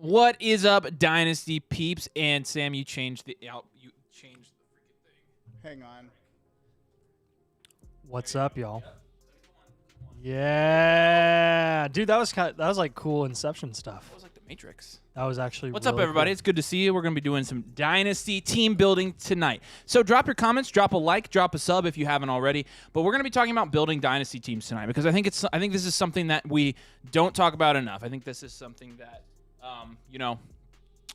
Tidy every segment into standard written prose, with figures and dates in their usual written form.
What is up, Dynasty peeps? And Sam, you changed the freaking thing. Hang on. What's up, y'all? Yeah, dude, that was like cool Inception stuff. That was like the Matrix. That was actually. What's really up, everybody? cool. It's good to see you. We're going to be doing some Dynasty team building tonight. So drop your comments, drop a like, drop a sub if you haven't already. But we're going to be talking about building Dynasty teams tonight because I think this is something that we don't talk about enough. I think this is something that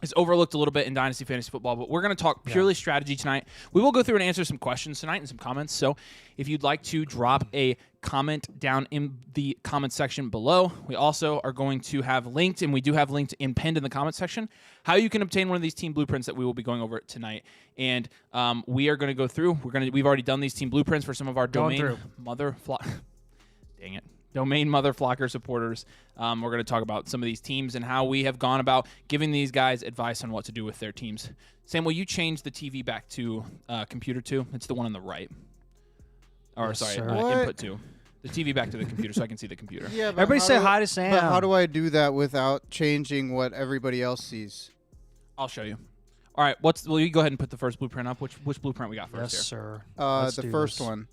is overlooked a little bit in Dynasty Fantasy Football, but we're going to talk purely strategy tonight. We will go through and answer some questions tonight and some comments. So if you'd like to drop a comment down in the comment section below, we also are going to have linked, and we do have linked and pinned in the comment section, how you can obtain one of these team blueprints that we will be going over tonight. And we are going to go through. We've already done these team blueprints for some of our domain mother flocker supporters. We're going to talk about some of these teams and how we have gone about giving these guys advice on what to do with their teams. Sam, will you change the TV back to computer 2? It's the one on the right. Or, Yes, sorry, sir. input 2. The TV back to the computer so I can see the computer. Yeah, but Everybody say hi to Sam. But how do I do that without changing what everybody else sees? I'll show you. All right, will you go ahead and put the first blueprint up? Which blueprint we got first Yes, here? sir. The first one,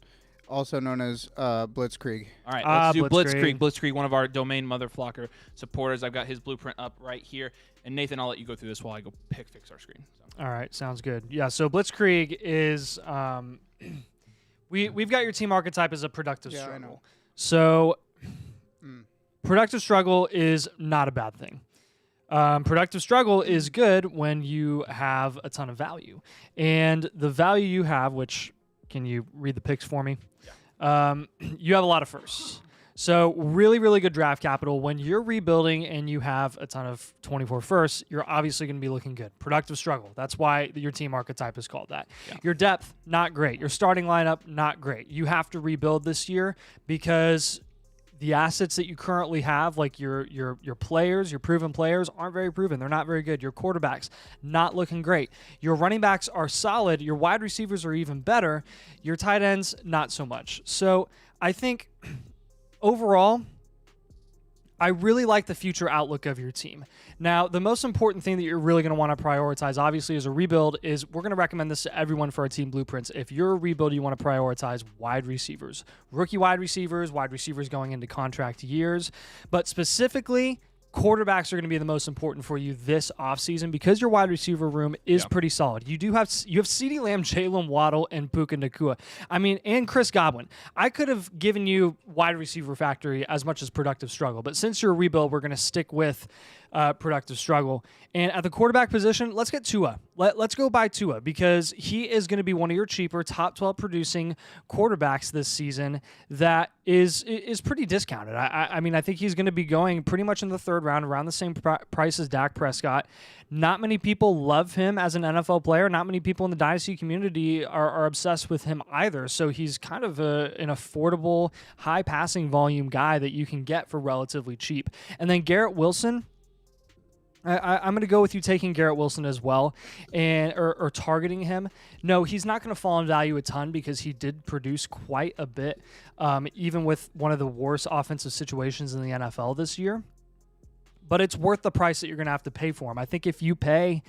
also known as Blitzkrieg. All right, let's do Blitzkrieg. Blitzkrieg, one of our domain mother flocker supporters. I've got his blueprint up right here. And Nathan, I'll let you go through this while I go fix our screen. So. All right, sounds good. Yeah, so Blitzkrieg is we've got your team archetype as a productive struggle. I know. So productive struggle is not a bad thing. Productive struggle is good when you have a ton of value. And the value you have, which, can you read the picks for me? Yeah. You have a lot of firsts. So really, really good draft capital. When you're rebuilding and you have a ton of 24 firsts, you're obviously going to be looking good. Productive struggle. That's why your team archetype is called that. Yeah. Your depth, not great. Your starting lineup, not great. You have to rebuild this year because the assets that you currently have, like your players, your proven players, aren't very proven. They're not very good. Your quarterbacks, not looking great. Your running backs are solid. Your wide receivers are even better. Your tight ends, not so much. So I think overall, I really like the future outlook of your team. Now, the most important thing that you're really going to want to prioritize, obviously, as a rebuild is we're going to recommend this to everyone for our team blueprints. If you're a rebuild, you want to prioritize wide receivers. Rookie wide receivers going into contract years. But specifically, quarterbacks are going to be the most important for you this offseason because your wide receiver room is pretty solid. You have CeeDee Lamb, Jalen Waddle, and Puka Nacua. I mean, and Chris Godwin. I could have given you wide receiver factory as much as productive struggle, but since you're a rebuild, we're going to stick with productive struggle. And at the quarterback position, let's get Tua. Let's go buy Tua because he is going to be one of your cheaper top 12 producing quarterbacks this season that is pretty discounted. I mean, I think he's going to be going pretty much in the third round, around the same price as Dak Prescott. Not many people love him as an NFL player. Not many people in the Dynasty community are obsessed with him either. So he's kind of an affordable, high passing volume guy that you can get for relatively cheap. And then Garrett Wilson, I'm going to go with you taking Garrett Wilson as well or targeting him. No, he's not going to fall in value a ton because he did produce quite a bit, even with one of the worst offensive situations in the NFL this year. But it's worth the price that you're going to have to pay for him. I think if you pay,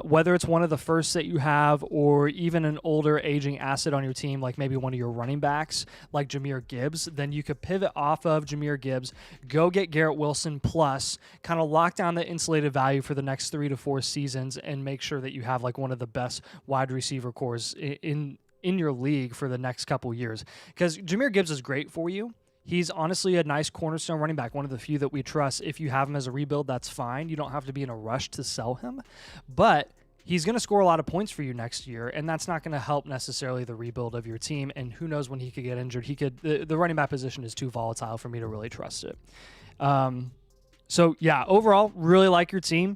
whether it's one of the firsts that you have or even an older aging asset on your team, like maybe one of your running backs, like Jahmyr Gibbs, then you could pivot off of Jahmyr Gibbs, go get Garrett Wilson plus, kind of lock down the insulated value for the next 3 to 4 seasons and make sure that you have like one of the best wide receiver cores in your league for the next couple years. Because Jahmyr Gibbs is great for you. He's honestly a nice cornerstone running back, one of the few that we trust. If you have him as a rebuild, that's fine. You don't have to be in a rush to sell him. But he's going to score a lot of points for you next year, and that's not going to help necessarily the rebuild of your team. And who knows when he could get injured. The running back position is too volatile for me to really trust it. So, yeah, overall, really like your team.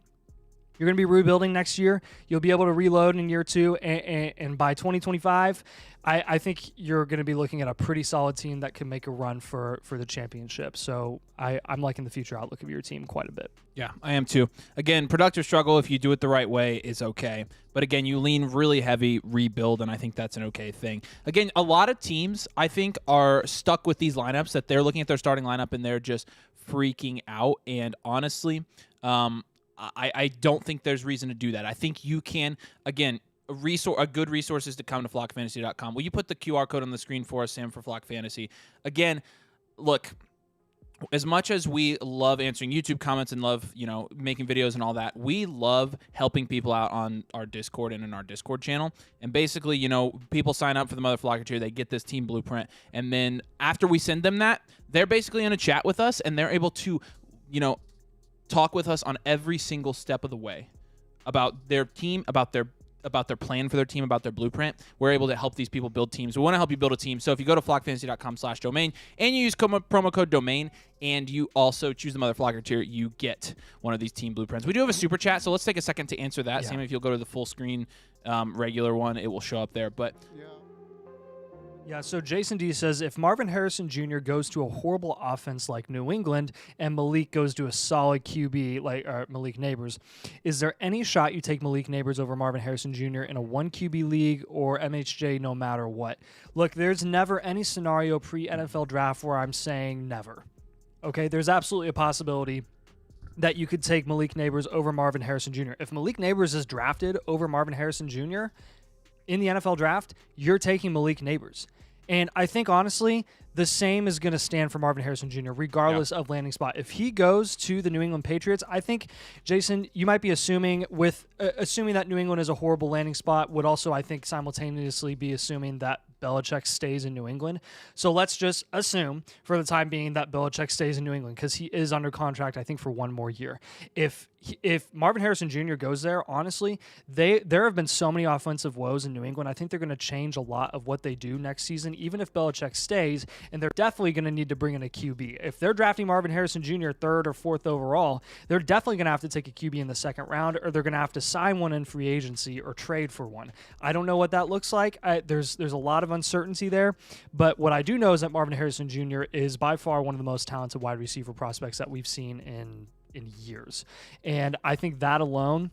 You're going to be rebuilding next year. You'll be able to reload in year 2, and by 2025, I think you're going to be looking at a pretty solid team that can make a run for the championship. So I'm liking the future outlook of your team quite a bit. Yeah, I am too. Again, productive struggle, if you do it the right way, is okay. But again, you lean really heavy rebuild, and I think that's an okay thing. Again, a lot of teams, I think, are stuck with these lineups that they're looking at their starting lineup and they're just freaking out. And honestly, I don't think there's reason to do that. I think you can, again, a good resource is to come to flockfantasy.com. Will you put the QR code on the screen for us, Sam, for Flock Fantasy? Again, look, as much as we love answering YouTube comments and love, making videos and all that, we love helping people out on our Discord and in our Discord channel. And basically, people sign up for the Mother Flocker tier, they get this team blueprint, and then after we send them that, they're basically in a chat with us, and they're able to, talk with us on every single step of the way about their team, about their plan for their team, about their blueprint. We're able to help these people build teams. We want to help you build a team. So if you go to flockfantasy.com/domain and you use promo code domain and you also choose the Mother Flocker tier, you get one of these team blueprints. We do have a super chat, so let's take a second to answer that. Sam, if you'll go to the full screen regular one, it will show up there. But Yeah, so Jason D says, if Marvin Harrison Jr. goes to a horrible offense like New England and Malik goes to a solid QB like Malik Neighbors, is there any shot you take Malik Neighbors over Marvin Harrison Jr. in a 1 QB league or MHJ no matter what? Look, there's never any scenario pre-NFL draft where I'm saying never. Okay, there's absolutely a possibility that you could take Malik Neighbors over Marvin Harrison Jr. If Malik Neighbors is drafted over Marvin Harrison Jr., in the NFL draft, you're taking Malik Neighbors. And I think, honestly, the same is going to stand for Marvin Harrison Jr., regardless of landing spot. If he goes to the New England Patriots, I think, Jason, you might be assuming that New England is a horrible landing spot, would also, I think, simultaneously be assuming that Belichick stays in New England. So let's just assume for the time being that Belichick stays in New England because he is under contract, I think, for 1 more year. If Marvin Harrison Jr. goes there, honestly, there have been so many offensive woes in New England. I think they're going to change a lot of what they do next season, even if Belichick stays, and they're definitely going to need to bring in a QB. If they're drafting Marvin Harrison Jr. 3rd or 4th overall, they're definitely going to have to take a QB in the 2nd round, or they're going to have to sign one in free agency or trade for one. I don't know what that looks like. There's a lot of uncertainty there, but what I do know is that Marvin Harrison Jr. is by far one of the most talented wide receiver prospects that we've seen in years. And I think that alone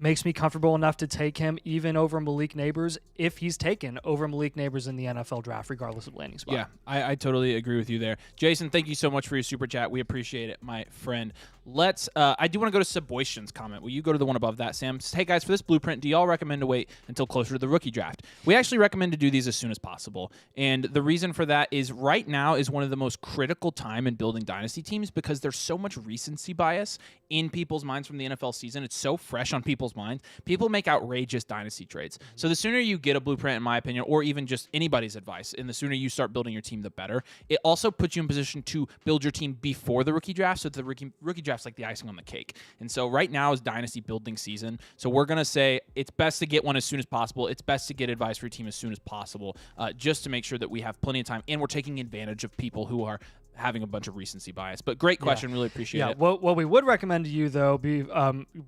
makes me comfortable enough to take him even over Malik Neighbors if he's taken over Malik Neighbors in the NFL draft, regardless of landing spot. Yeah, I totally agree with you there. Jason, thank you so much for your super chat. We appreciate it, my friend. I do want to go to Saboystian's comment. Will you go to the one above that, Sam? Hey, guys, for this blueprint, do y'all recommend to wait until closer to the rookie draft? We actually recommend to do these as soon as possible. And the reason for that is right now is one of the most critical time in building dynasty teams because there's so much recency bias in people's minds from the NFL season. It's so fresh on people's minds. People make outrageous dynasty trades. So the sooner you get a blueprint, in my opinion, or even just anybody's advice, and the sooner you start building your team, the better. It also puts you in position to build your team before the rookie draft, so the rookie draft's like the icing on the cake. And so right now is dynasty building season. So we're going to say it's best to get one as soon as possible. It's best to get advice for your team as soon as possible, just to make sure that we have plenty of time and we're taking advantage of people who are having a bunch of recency bias. But great question. Really appreciate it. What we would recommend to you, though, be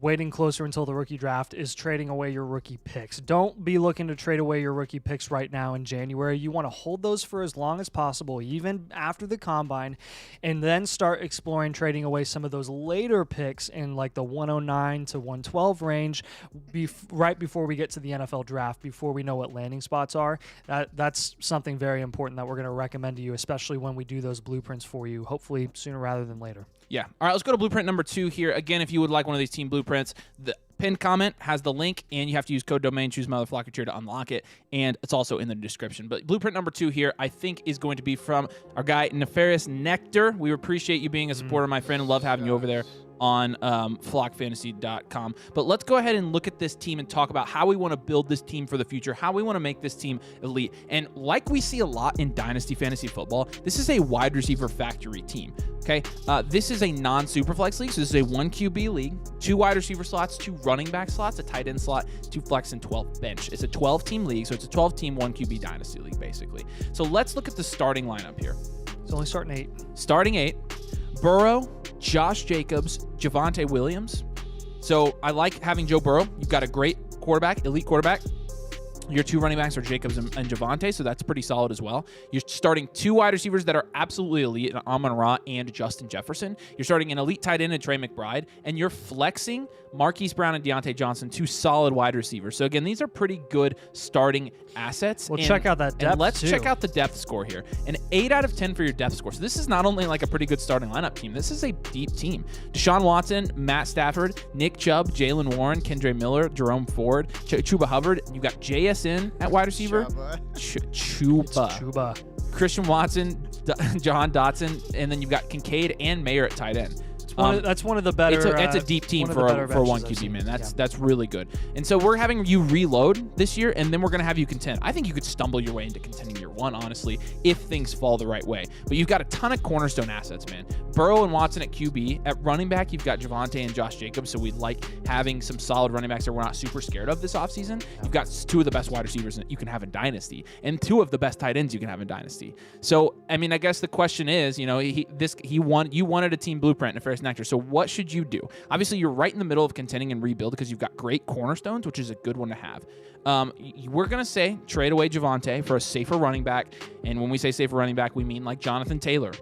waiting closer until the rookie draft is trading away your rookie picks. Don't be looking to trade away your rookie picks right now in January. You want to hold those for as long as possible, even after the combine, and then start exploring trading away some of those later picks in like the 109 to 112 range right before we get to the NFL draft, before we know what landing spots are. That's something very important that we're going to recommend to you, especially when we do those blueprints for you, hopefully sooner rather than later. Yeah. All right, let's go to blueprint number 2 here. Again, if you would like one of these team blueprints, the pinned comment has the link, and you have to use code domain, choose Mother Flocker tier to unlock it, and it's also in the description. But blueprint number 2 here, I think, is going to be from our guy, Nefarious Nectar. We appreciate you being a supporter, my friend, and love having you over there on flockfantasy.com. But let's go ahead and look at this team and talk about how we want to build this team for the future, how we want to make this team elite. And like we see a lot in Dynasty Fantasy Football, this is a wide receiver factory team. Okay, this is a non-superflex league, so this is a 1 QB league, 2 wide receiver slots, 2 running back slots, a tight end slot, 2 flex, and 12 bench. It's a 12-team league, so it's a 12-team 1 QB Dynasty league, basically. So let's look at the starting lineup here. It's only starting 8. Starting 8, Burrow, Josh Jacobs, Javonte Williams. So I like having Joe Burrow. You've got a great quarterback, elite quarterback. Your 2 running backs are Jacobs and Javonte, so that's pretty solid as well. You're starting 2 wide receivers that are absolutely elite, Amon-Ra and Justin Jefferson. You're starting an elite tight end in Trey McBride, and you're flexing Marquise Brown and Deontay Johnson, 2 solid wide receivers. So again, these are pretty good starting assets. Well, check out that depth, let's too. check out the depth score here. An 8 out of 10 for your depth score. So this is not only like a pretty good starting lineup team, this is a deep team. Deshaun Watson, Matt Stafford, Nick Chubb, Jalen Warren, Kendre Miller, Jerome Ford, Chuba Hubbard. You got JSN at wide receiver. Chuba. Christian Watson, Jahan Dotson, and then you've got Kincaid and Mayer at tight end. That's one of the better. It's a deep team for one QB, man. That's really good. And so we're having you reload this year, and then we're going to have you contend. I think you could stumble your way into contending year 1, honestly, if things fall the right way. But you've got a ton of cornerstone assets, man. Burrow and Watson at QB. At running back, you've got Javonte and Josh Jacobs, so we like having some solid running backs that we're not super scared of this offseason. You've got 2 of the best wide receivers that you can have in Dynasty, and 2 of the best tight ends you can have in Dynasty. So, I mean, I guess the question is, you wanted a team blueprint in Ferris Nectar, so what should you do? Obviously, you're right in the middle of contending and rebuild because you've got great cornerstones, which is a good one to have. We're going to say trade away Javonte for a safer running back, and when we say safer running back, we mean like Jonathan Taylor,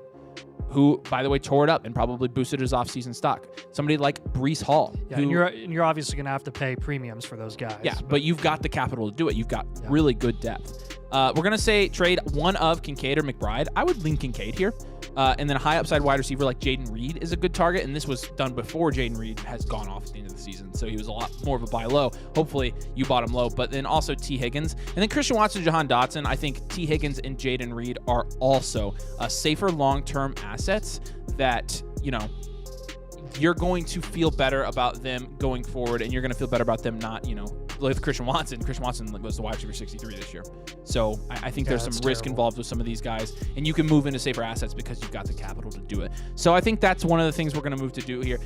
who, by the way, tore it up and probably boosted his offseason stock. Somebody like Breece Hall. Yeah, and you're obviously going to have to pay premiums for those guys. Yeah, but you've got the capital to do it. You've got really good depth. We're going to say trade one of Kincaid or McBride. I would lean Kincaid here. And then a high upside wide receiver like Jaden Reed is a good target. And this was done before Jaden Reed has gone off at the end of the season. So he was a lot more of a buy low. Hopefully you bought him low. But then also T. Higgins. And then Christian Watson, Jahan Dotson. I think T. Higgins and Jaden Reed are also safer long-term assets that, you're going to feel better about them going forward. And you're going to feel better about them not, with Christian Watson. Christian Watson was the wide receiver 63 this year. So I think there's some risk involved with some of these guys, and you can move into safer assets because you've got the capital to do it. So I think that's one of the things we're going to move to do here.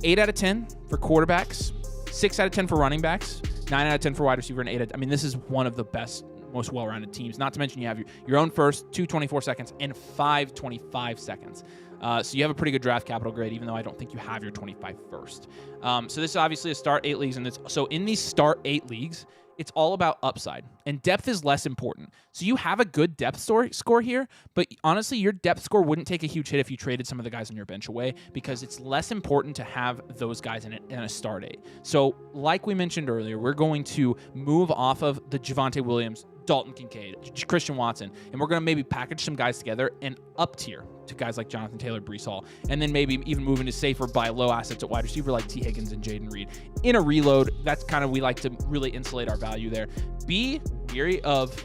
8 out of 10 for quarterbacks, 6 out of 10 for running backs, 9 out of 10 for wide receiver, and this is one of the best, most well-rounded teams. Not to mention you have your own first, 2 24 seconds, and 5 25 seconds. So you have a pretty good draft capital grade, even though I don't think you have your 25 first. So this is obviously a start 8 leagues, and so in these start 8 leagues, it's all about upside, and depth is less important. So you have a good depth score here, but honestly, your depth score wouldn't take a huge hit if you traded some of the guys on your bench away, because it's less important to have those guys in a start 8. So like we mentioned earlier, we're going to move off of the Javonte Williams, Dalton Kincaid, Christian Watson, and we're going to maybe package some guys together and up tier to guys like Jonathan Taylor, Breece Hall, and then maybe even move into safer buy low assets at wide receiver like T. Higgins and Jaden Reed. In a reload, that's kind of, we like to really insulate our value there. Be wary of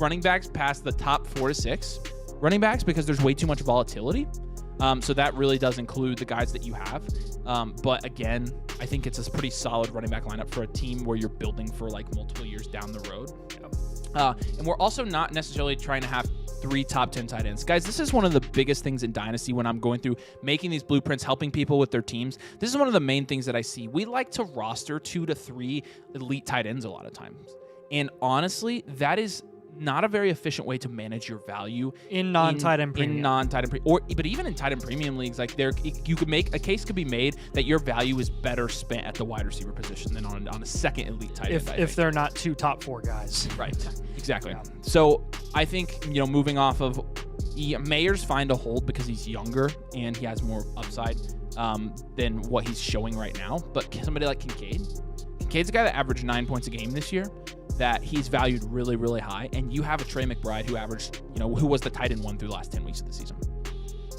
running backs past the top 4 to 6 running backs because there's way too much volatility. So that really does include the guys that you have. But again, I think it's a pretty solid running back lineup for a team where you're building for like multiple years down the road. And we're also not necessarily trying to have 3 top 10 tight ends. Guys, this is one of the biggest things in Dynasty when I'm going through making these blueprints, helping people with their teams. This is one of the main things that I see. We like to roster 2 to 3 elite tight ends a lot of times. And honestly, that is not a very efficient way to manage your value in non-tight end premium. But even in tight end premium leagues, like you could make a case could be made that your value is better spent at the wide receiver position than on a second elite tight end. If they're not 2 top 4 guys, right? Exactly. Yeah. So I think moving off of Mayer's fine to hold because he's younger and he has more upside than what he's showing right now. But somebody like Kincaid's a guy that averaged 9 points a game this year, that he's valued really, really high, and you have a Trey McBride who averaged, who was the tight end 1 through the last 10 weeks of the season.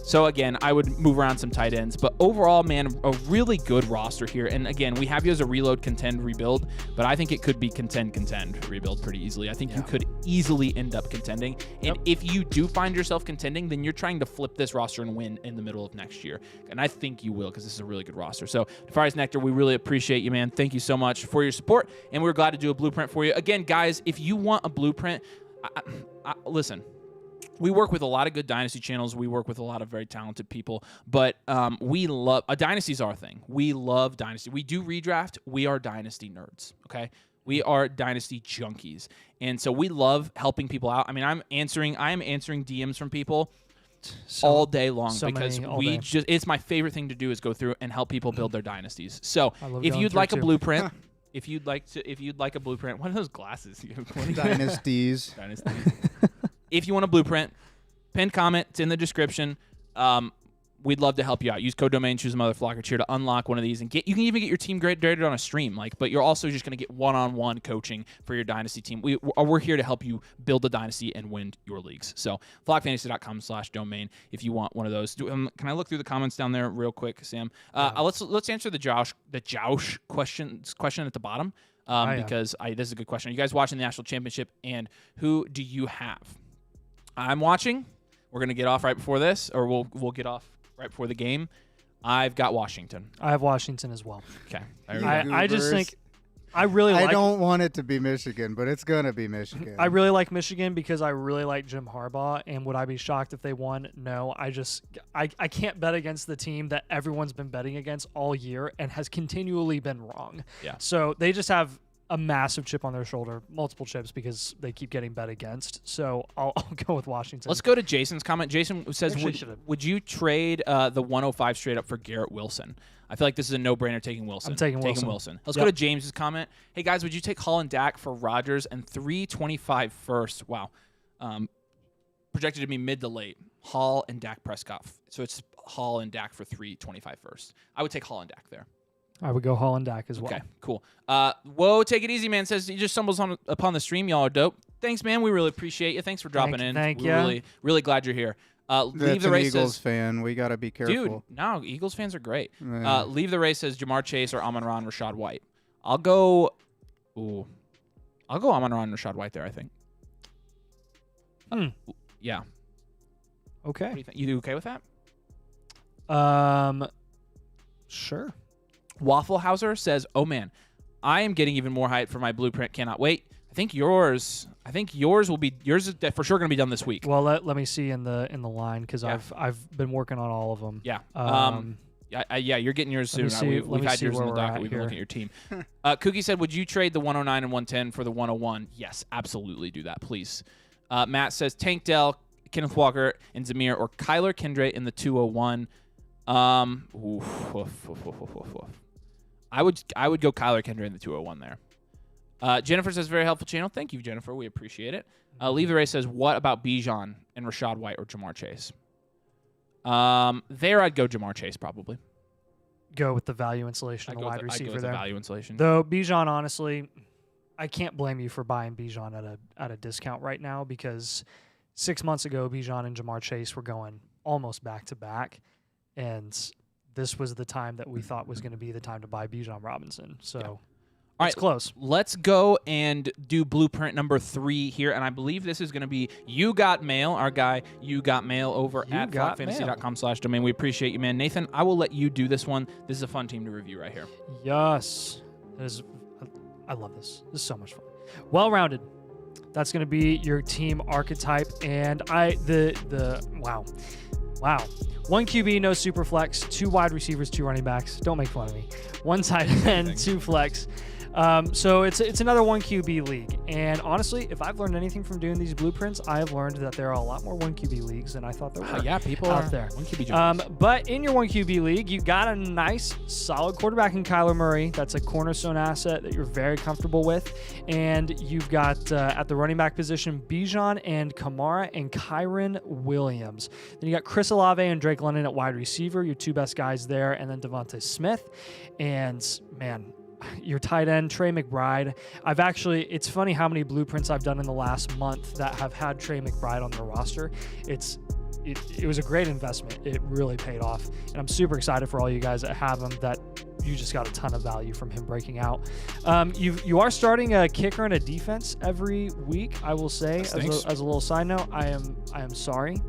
So again, I would move around some tight ends, but overall, man, a really good roster here. And again, we have you as a reload, contend, rebuild, but I think it could be contend, rebuild pretty easily. I think you could easily end up contending. And if you do find yourself contending, then you're trying to flip this roster and win in the middle of next year. And I think you will, because this is a really good roster. So Ferris Nectar, we really appreciate you, man. Thank you so much for your support, and we're glad to do a blueprint for you. Again, guys, if you want a blueprint, listen. We work with a lot of good Dynasty channels. We work with a lot of very talented people, but we love Dynasty's our thing. We love Dynasty. We do redraft. We are Dynasty nerds, okay? We are Dynasty junkies. And so we love helping people out. I mean, I am answering DMs from people all day long because it's my favorite thing to do is go through and help people build their dynasties. So if you'd like a blueprint, if you'd like a blueprint, one of those glasses. Dynasties. If you want a blueprint, pinned comment, it's in the description. We'd love to help you out. Use code domain, choose Mother Flocker Cheer to unlock one of these, and you can even get your team graded on a stream. But you're also just going to get one-on-one coaching for your dynasty team. We're here to help you build a dynasty and win your leagues. So flockfantasy.com/domain if you want one of those. Can I look through the comments down there real quick, Sam? Let's answer the Josh question at the bottom because this is a good question. Are you guys watching the national championship, and who do you have? I'm watching. We're going to get off right before this, or we'll get off right before the game. I've got Washington. I have Washington as well. Okay. I just think I don't want it to be Michigan, but it's going to be Michigan. I really like Michigan because I really like Jim Harbaugh, and would I be shocked if they won? No. I can't bet against the team that everyone's been betting against all year and has continually been wrong. Yeah. So they just have a massive chip on their shoulder, multiple chips, because they keep getting bet against. So I'll go with Washington. Let's go to Jason's comment. Jason says, would you trade the 105 straight up for Garrett Wilson? I feel like this is a no-brainer taking Wilson. I'm taking Wilson. Let's go to James's comment. Hey, guys, would you take Hall and Dak for Rodgers and 325 first? Wow. Projected to be mid to late. Hall and Dak Prescott. So it's Hall and Dak for 325 first. I would take Hall and Dak there. I would go Hall and Dak as well. Okay, cool. Whoa, take it easy, man. Says he just stumbles upon the stream. Y'all are dope. Thanks, man. We really appreciate you. Thanks for dropping in. Thank you. Really, really glad you're here. Leave the Race Eagles fan. We got to be careful. Dude, no, Eagles fans are great. Leave the Race says Jamar Chase or Amon-Ra and Rashad White. I'll go Amon-Ra and Rashad White there, I think. Yeah. Okay. What do you think? You okay with that? Sure. Wafflehauser says, "Oh man, I am getting even more hype for my blueprint. Cannot wait. I think yours is for sure going to be done this week." Well, let me see in the line because I've been working on all of them. Yeah. You're getting yours soon. We've had yours in the docket. We've been looking at your team. Cookie said, "Would you trade the 109 and 110 for the 101?" Yes, absolutely. Do that, please. Matt says, "Tank Dell, Kenneth Walker, and Zamir or Kyler Kendra in the 201." I would go Kyler Kendra in the 201 there. Jennifer says, very helpful channel. Thank you, Jennifer. We appreciate it. Leave the Race says, what about Bijan and Rashad White or Jamar Chase? There I'd go Jamar Chase probably. Go with the value insulation of the wide receiver there. Value insulation. Though Bijan, honestly, I can't blame you for buying Bijan at a discount right now because 6 months ago, Bijan and Jamar Chase were going almost back to back, and this was the time that we thought was going to be the time to buy Bijan Robinson. So, All right, close. Let's go and do blueprint number 3 here, and I believe this is going to be You Got Mail, our guy You Got Mail over at flockfantasy.com/domain. We appreciate you, man. Nathan, I will let you do this one. This is a fun team to review right here. Yes. I love this. This is so much fun. Well-rounded. That's going to be your team archetype, and wow. 1 QB, no super flex, 2 wide receivers, 2 running backs. Don't make fun of me. 1 tight end, 2 flex. So it's another 1 QB league. And honestly, if I've learned anything from doing these blueprints, I have learned that there are a lot more 1 QB leagues than I thought there were. Yeah, people out are there. 1 QB jobs. But in your 1 QB league, you got a nice, solid quarterback in Kyler Murray. That's a cornerstone asset that you're very comfortable with. And you've got at the running back position, Bijan and Kamara and Kyron Williams. Then you got Chris Olave and Drake London at wide receiver, your 2 best guys there, and then Devontae Smith. And man, your tight end, Trey McBride. It's funny how many blueprints I've done in the last month that have had Trey McBride on their roster. It was a great investment. It really paid off. And I'm super excited for all you guys that have him, that you just got a ton of value from him breaking out. You are starting a kicker and a defense every week, I will say, as a little side note. I am sorry.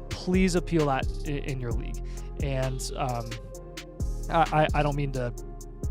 Please appeal that in your league. And I don't mean to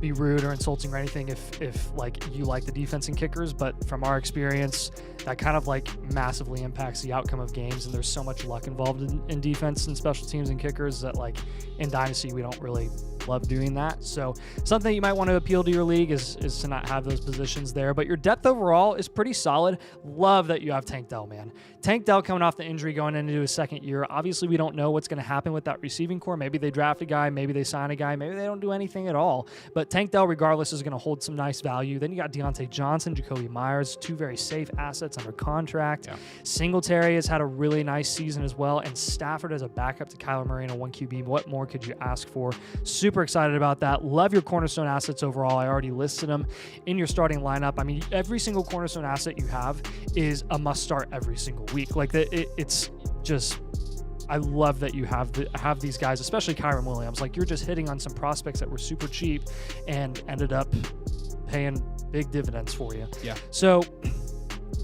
be rude or insulting or anything if like you like the defense and kickers, but from our experience, that kind of like massively impacts the outcome of games, and there's so much luck involved in defense and special teams and kickers that like in Dynasty we don't really love doing that. So something you might want to appeal to your league is to not have those positions there. But your depth overall is pretty solid. Love that you have Tank Dell, man. Tank Dell coming off the injury going into his second year. Obviously, we don't know what's going to happen with that receiving core. Maybe they draft a guy. Maybe they sign a guy. Maybe they don't do anything at all. But Tank Dell, regardless, is going to hold some nice value. Then you got Deontay Johnson, Jacoby Myers, two very safe assets under contract. Yeah. Singletary has had a really nice season as well. And Stafford as a backup to Kyler Murray in a 1QB. What more could you ask for? Super excited about that. Love your cornerstone assets overall. I already listed them in your starting lineup. I mean, every single cornerstone asset you have is a must start every single week. Like it's just, I love that you have these guys, especially Kyron Williams. Like, you're just hitting on some prospects that were super cheap and ended up paying big dividends for you. Yeah. So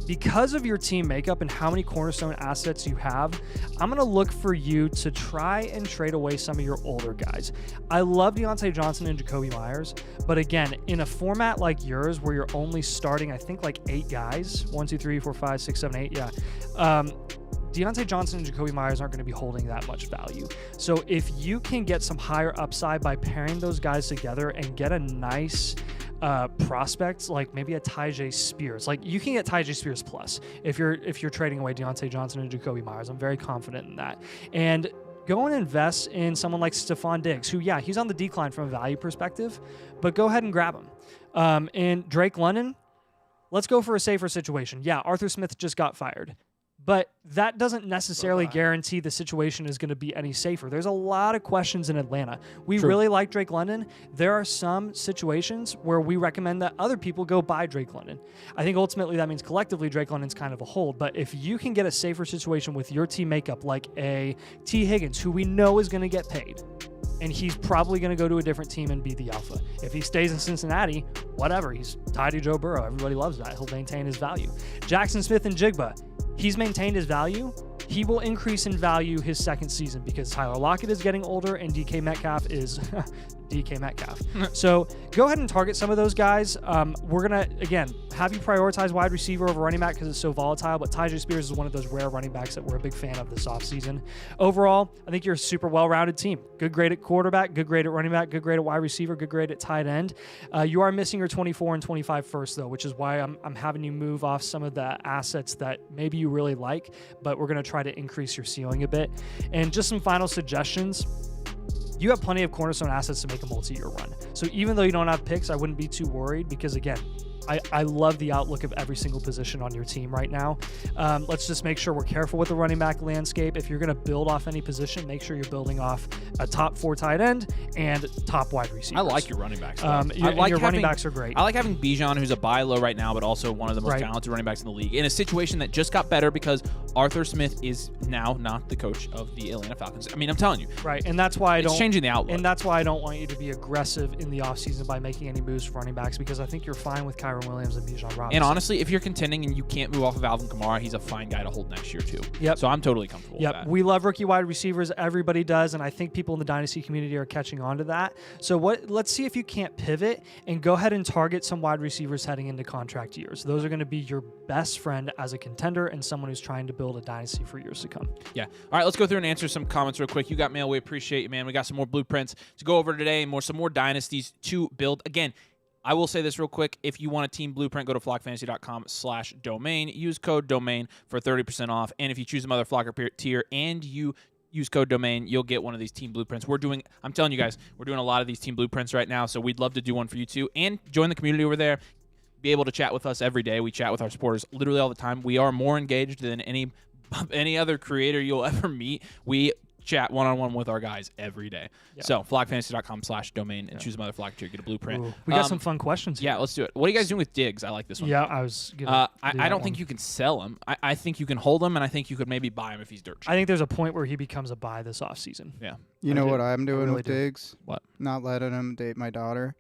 because of your team makeup and how many cornerstone assets you have, I'm going to look for you to try and trade away some of your older guys. I love Deontay Johnson and Jacoby Myers, but again, in a format like yours where you're only starting, I think, like 8 guys, 1, 2, 3, 4, 5, 6, 7, 8, yeah. Deontay Johnson and Jacoby Myers aren't going to be holding that much value. So if you can get some higher upside by pairing those guys together and get a nice prospects, like maybe a Tyjae Spears. Like, you can get Tyjae Spears plus if you're trading away Deontay Johnson and Jacoby Myers. I'm very confident in that. And go and invest in someone like Stephon Diggs, who, yeah, he's on the decline from a value perspective, but go ahead and grab him. And Drake London, let's go for a safer situation. Yeah, Arthur Smith just got fired, but that doesn't necessarily guarantee the situation is going to be any safer. There's a lot of questions in Atlanta. We really like Drake London. There are some situations where we recommend that other people go buy Drake London. I think ultimately that means collectively Drake London's kind of a hold. But if you can get a safer situation with your team makeup, like a T. Higgins, who we know is going to get paid, and he's probably going to go to a different team and be the alpha. If he stays in Cincinnati, whatever. He's tied to Joe Burrow. Everybody loves that. He'll maintain his value. Jackson Smith and Jigba, he's maintained his value. He will increase in value his second season because Tyler Lockett is getting older and DK Metcalf is DK Metcalf. So go ahead and target some of those guys. We're going to, again, have you prioritize wide receiver over running back because it's so volatile, but Tyjae Spears is one of those rare running backs that we're a big fan of this offseason. Overall, I think you're a super well-rounded team. Good grade at quarterback, good grade at running back, good grade at wide receiver, good grade at tight end. You are missing your 24 and 25 first, though, which is why I'm having you move off some of the assets that maybe you really like, but we're going to try to increase your ceiling a bit. And just some final suggestions. You have plenty of cornerstone assets to make a multi-year run. So even though you don't have picks, I wouldn't be too worried because, again, I love the outlook of every single position on your team right now. Let's just make sure we're careful with the running back landscape. If you're going to build off any position, make sure you're building off a top 4 tight end and top wide receivers. I like your running backs. Your running backs are great. I like having Bijan, who's a buy low right now, but also one of the most talented running backs in the league, in a situation that just got better because Arthur Smith is now not the coach of the Atlanta Falcons. I mean, I'm telling you. Right, and that's why it's changing the outlook. And that's why I don't want you to be aggressive in the offseason by making any moves for running backs because I think you're fine with Kyron Williams and Bijan Robinson. And honestly, if you're contending and you can't move off of Alvin Kamara, he's a fine guy to hold next year too. Yep. So I'm totally comfortable with that. We love rookie wide receivers. Everybody does, and I think people in the Dynasty community are catching on to that. So let's see if you can't pivot and go ahead and target some wide receivers heading into contract years. Those are going to be your best friend as a contender and someone who's trying to build a dynasty for years to come. Yeah. All right, let's go through and answer some comments real quick. You got mail. We appreciate you, man. We got some more blueprints to go over today and some more dynasties to build. Again, I will say this real quick. If you want a team blueprint, go to flockfantasy.com/domain. Use code domain for 30% off. And if you choose the Mother Flocker tier and you use code domain, you'll get one of these team blueprints. I'm telling you guys, we're doing a lot of these team blueprints right now, so we'd love to do one for you too. And join the community over there. Be able to chat with us every day. We chat with our supporters literally all the time. We are more engaged than any other creator you'll ever meet. We chat one-on-one with our guys every day. Yeah. So flockfantasy.com/domain and choose a Mother Flocker tier, get a blueprint. Ooh, we got some fun questions here. Yeah, let's do it. What are you guys doing with Diggs? I like this one. Yeah, I was gonna I don't think you can sell him. I think you can hold him, and I think you could maybe buy him if he's dirt cheap. I think there's a point where he becomes a buy this offseason. Yeah. You know what I'm doing with Diggs? What? Not letting him date my daughter.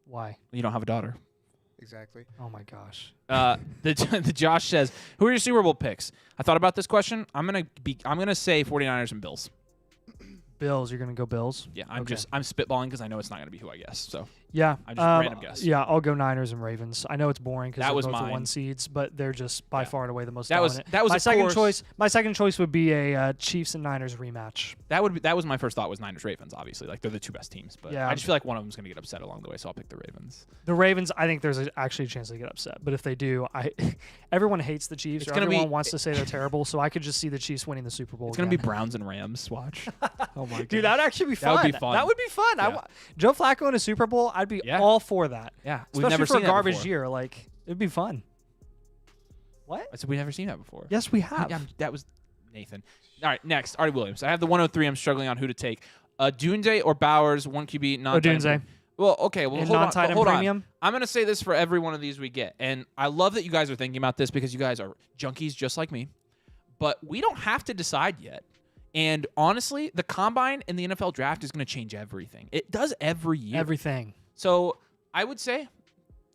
Why? You don't have a daughter. Exactly. Oh my gosh. The Josh says, "Who are your Super Bowl picks?" I thought about this question. I'm gonna say 49ers and Bills. Bills. You're gonna go Bills? Yeah. I'm spitballing because I know it's not gonna be who I guess. So. Yeah. I just random guess. Yeah, I'll go Niners and Ravens. I know it's boring because they're was both the mine. 1 seeds, but they're just by far and away the most That was dominant. my second course. choice. My second choice would be a Chiefs and Niners rematch. That was my first thought was Niners Ravens. Obviously, like they're the 2 best teams. But Yeah. I just feel like one of them's gonna get upset along the way, so I'll pick the Ravens. The Ravens, I think there's actually a chance they get upset, but if they do, everyone hates the Chiefs. Everyone wants to say they're terrible, so I could just see the Chiefs winning the Super Bowl. It's gonna be Browns and Rams. Watch. Oh my god, dude, that'd actually be fun. That would be fun. That would be fun. Yeah. Joe Flacco in a Super Bowl, I'd be all for that. Yeah, Especially we've never for seen a garbage that before. year, like it'd be fun. What? I said we've never seen that before. Yes, we have. Yeah, that was Nathan. All right, next, Artie Williams. I have the 103. I'm struggling on who to take. Dunze or Bowers, 1 QB, Dunze. Well, okay. Well, And hold on. non-tight end Hold premium? on. I'm going to say this for every one of these we get. And I love that you guys are thinking about this because you guys are junkies just like me. But we don't have to decide yet. And honestly, the combine in the NFL draft is going to change everything. It does every year. Everything. So I would say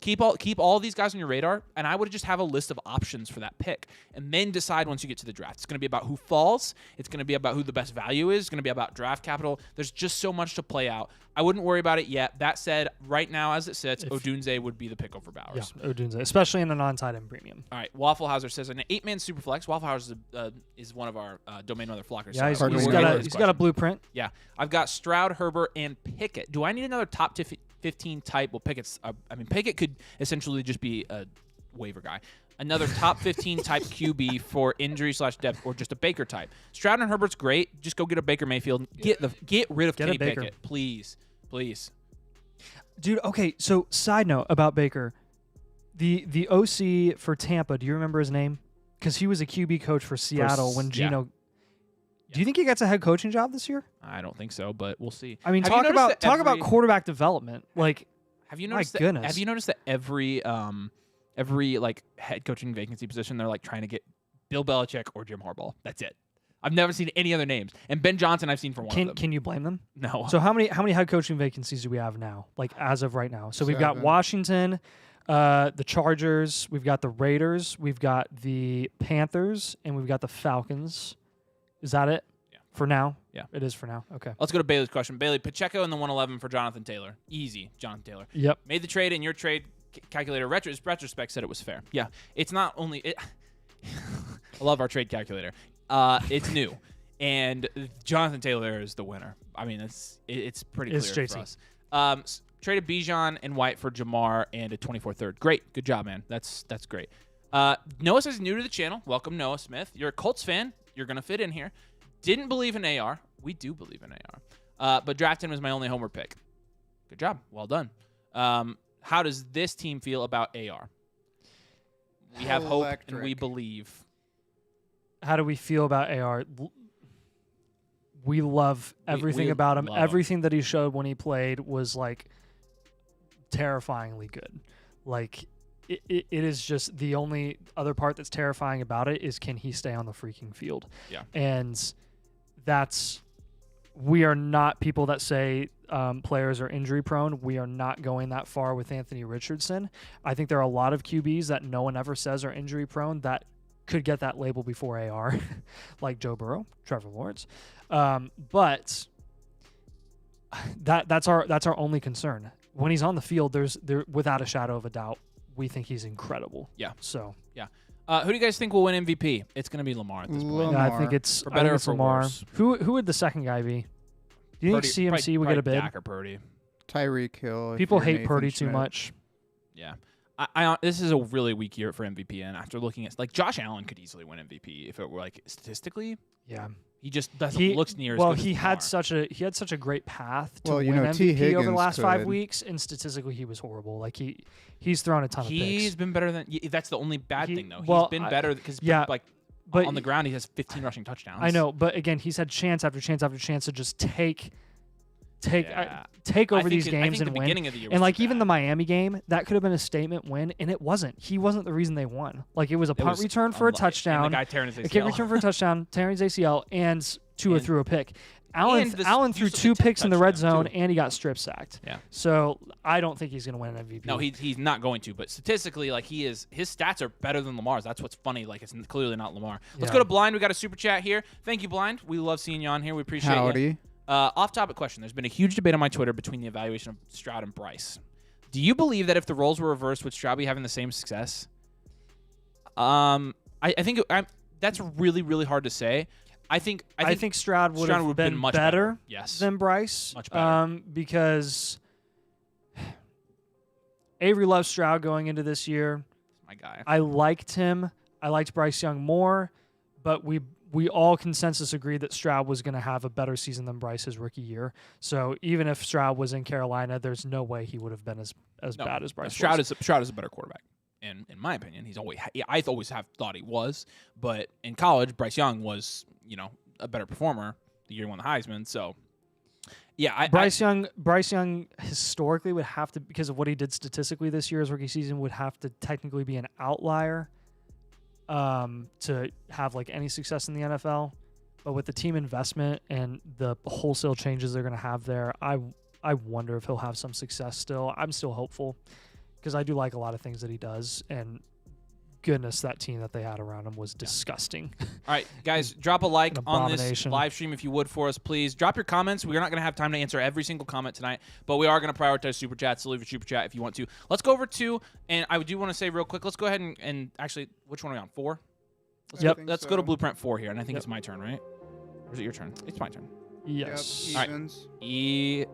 keep all these guys on your radar, and I would just have a list of options for that pick, and then decide once you get to the draft. It's going to be about who falls. It's going to be about who the best value is. It's going to be about draft capital. There's just so much to play out. I wouldn't worry about it yet. That said, right now as it sits, Odunze would be the pick over Bowers. Yeah, Odunze, especially in a non-tight end premium. All right, Waffle Hauser says an 8-man superflex. Waffle Hauser is one of our domain mother flockers. Yeah, so he's got a blueprint. Yeah, I've got Stroud, Herbert, and Pickett. Do I need another top 15 type? Well, Pickett's. Pickett could essentially just be a waiver guy. Another top 15 type QB for injury/depth, or just a Baker type. Stroud and Herbert's great. Just go get a Baker Mayfield. Get rid of Kenny Pickett, please. Dude, okay. So, side note about Baker, the OC for Tampa. Do you remember his name? Because he was a QB coach for Seattle when Geno. Yeah. Do you think he gets a head coaching job this year? I don't think so, but we'll see. I mean, talk about quarterback development. Like, have you noticed? Have you noticed that every like head coaching vacancy position, they're like trying to get Bill Belichick or Jim Harbaugh. That's it. I've never seen any other names. And Ben Johnson, I've seen for one of them. Can you blame them? No. So how many head coaching vacancies do we have now? Like as of right now. So we've got Washington, the Chargers, we've got the Raiders, we've got the Panthers, and we've got the Falcons. Is that it? Yeah. For now? Yeah. It is for now. Okay. Let's go to Bailey's question. Bailey, Pacheco in the 111 for Jonathan Taylor. Easy, Jonathan Taylor. Yep. Made the trade, and your trade calculator retrospect said it was fair. Yeah. It's not only it. I love our trade calculator. It's new, and Jonathan Taylor is the winner. I mean, it's pretty clear JT. for us. Traded Bijan and White for Jamar and a 24 third. Great, good job, man. That's great. Noah says new to the channel. Welcome, Noah Smith. You're a Colts fan. You're gonna fit in here. Didn't believe in AR. We do believe in AR. But drafting was my only homer pick. Good job. Well done. How does this team feel about AR? We have hope and we believe. How do we feel about AR? We love everything about him. Everything that he showed when he played was like terrifyingly good. Like it is just the only other part that's terrifying about it is can he stay on the freaking field? Yeah. And we are not people that say players are injury prone. We are not going that far with Anthony Richardson. I think there are a lot of QBs that no one ever says are injury prone that could get that label before AR, like Joe Burrow, Trevor Lawrence. But that's our only concern. When he's on the field, there without a shadow of a doubt, we think he's incredible. Yeah. So yeah. Who do you guys think will win MVP? It's going to be Lamar at this point. Yeah, I think it's for better or for Lamar. worse. Who would the second guy be? Do you think CMC would get a bid? Dak or Purdy. Tyreek Hill. People hate Purdy too much. Yeah. I this is a really weak year for MVP, and after looking at like Josh Allen could easily win MVP if it were like statistically. Yeah. He just doesn't look near as well. good as he Lamar. had such a great path to win T. MVP Higgins over the last 5 could. weeks, and statistically he was horrible. Like he's thrown a ton of picks. He's been better than. That's the only bad thing though. Well, he's been better because but on the ground he has 15 rushing touchdowns. I know, but again, he's had chance after chance after chance to just take over these games and win. And like even the Miami game, that could have been a statement win, and it wasn't. He wasn't the reason they won. Like it was a punt return for a touchdown, and the guy tearing his ACL. A kick return for a touchdown, tearing his ACL, and Tua threw a pick. Allen threw 2 picks in the red zone, and he got strip sacked. Yeah. So I don't think he's going to win an MVP. No, he's not going to. But statistically, like his stats are better than Lamar's. That's what's funny. Like it's clearly not Lamar. Let's go to Blind. We got a super chat here. Thank you, Blind. We love seeing you on here. We appreciate Howdy. you. Off-topic question. There's been a huge debate on my Twitter between the evaluation of Stroud and Bryce. Do you believe that if the roles were reversed, would Stroud be having the same success? I think that's really, really hard to say. I think Stroud would have been much better yes. than Bryce. Much better. Because Avery loves Stroud going into this year. My guy. I liked him. I liked Bryce Young more, but we all consensus agreed that Stroud was going to have a better season than Bryce his rookie year. So even if Stroud was in Carolina, there's no way he would have been as bad as Bryce. Stroud is a better quarterback. And in my opinion, I always have thought he was, but in college, Bryce Young was, a better performer the year he won the Heisman. So, yeah, Bryce Young historically would have to, because of what he did statistically this year, his rookie season, would have to technically be an outlier to have like any success in the NFL. But with the team investment and the wholesale changes they're going to have there, I wonder if he'll have some success still. I'm still hopeful because I do like a lot of things that he does, and goodness, that team that they had around him was disgusting. All right, guys, drop a like on this live stream if you would for us, please. Drop your comments. We're not going to have time to answer every single comment tonight, but we are going to prioritize Super Chats, so leave your Super Chat if you want to. Let's go over to, and I do want to say real quick, let's go ahead and actually, which one are we on, 4? Let's go to Blueprint 4 here, and I think it's my turn, right? Or is it your turn? It's my turn. Yes. Yep, evens. All right.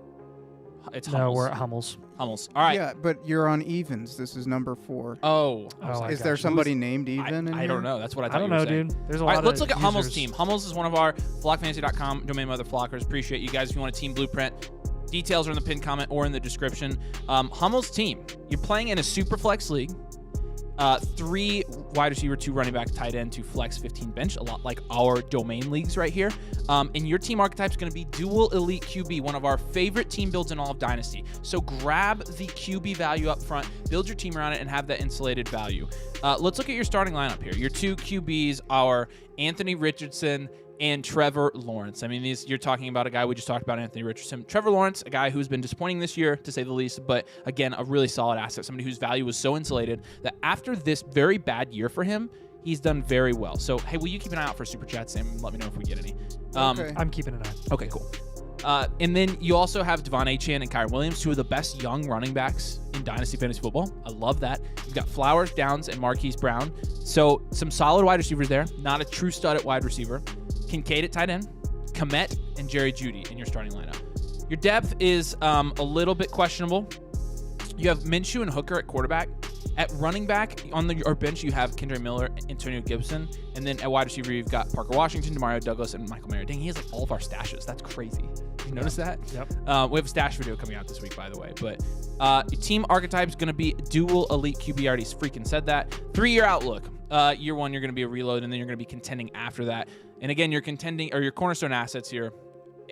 It's No, Hummels. we're at Hummels. Hummels. All right. Yeah, but you're on evens. This is number 4. Oh. Is there somebody named Even? I don't know. That's what I thought I don't you were know, saying. dude. There's a All lot right, of let's look at Hummel's users. team. Hummels is one of our flockfantasy.com domain mother flockers. Appreciate you guys. If you want a team blueprint, details are in the pinned comment or in the description. Hummel's team, you're playing in a super flex league. 3 wide receiver, 2 running back, tight end, 2 flex, 15 bench, a lot like our domain leagues right here. And your team archetype is going to be dual elite QB, one of our favorite team builds in all of Dynasty. So grab the QB value up front, build your team around it, and have that insulated value. Let's look at your starting lineup here. Your 2 QBs are Anthony Richardson and Trevor Lawrence. I mean, you're talking about a guy we just talked about, Anthony Richardson. Trevor Lawrence, a guy who's been disappointing this year, to say the least, but again, a really solid asset, somebody whose value was so insulated that after this very bad year for him, he's done very well. So, hey, will you keep an eye out for Super Chats, Sam, and let me know if we get any? Okay. I'm keeping an eye. Okay, cool. And then you also have Devon Achane and Kyron Williams, 2 of the best young running backs in Dynasty Fantasy Football. I love that. You've got Flowers, Downs, and Marquise Brown. So some solid wide receivers there. Not a true stud at wide receiver. Kincaid at tight end, Kmet, and Jerry Jeudy in your starting lineup. Your depth is a little bit questionable. You have Minshew and Hooker at quarterback. At running back on your bench, you have Kendre Miller, Antonio Gibson, and then at wide receiver, you've got Parker Washington, Demario Douglas, and Michael Mayer. Dang, he has like all of our stashes. That's crazy. You notice that? Yep. We have a stash video coming out this week, by the way. But your team archetype is going to be dual elite QB. I already freaking said that. 3-year outlook. Year 1, you're going to be a reload, and then you're going to be contending after that. And again, you're contending, or your cornerstone assets here,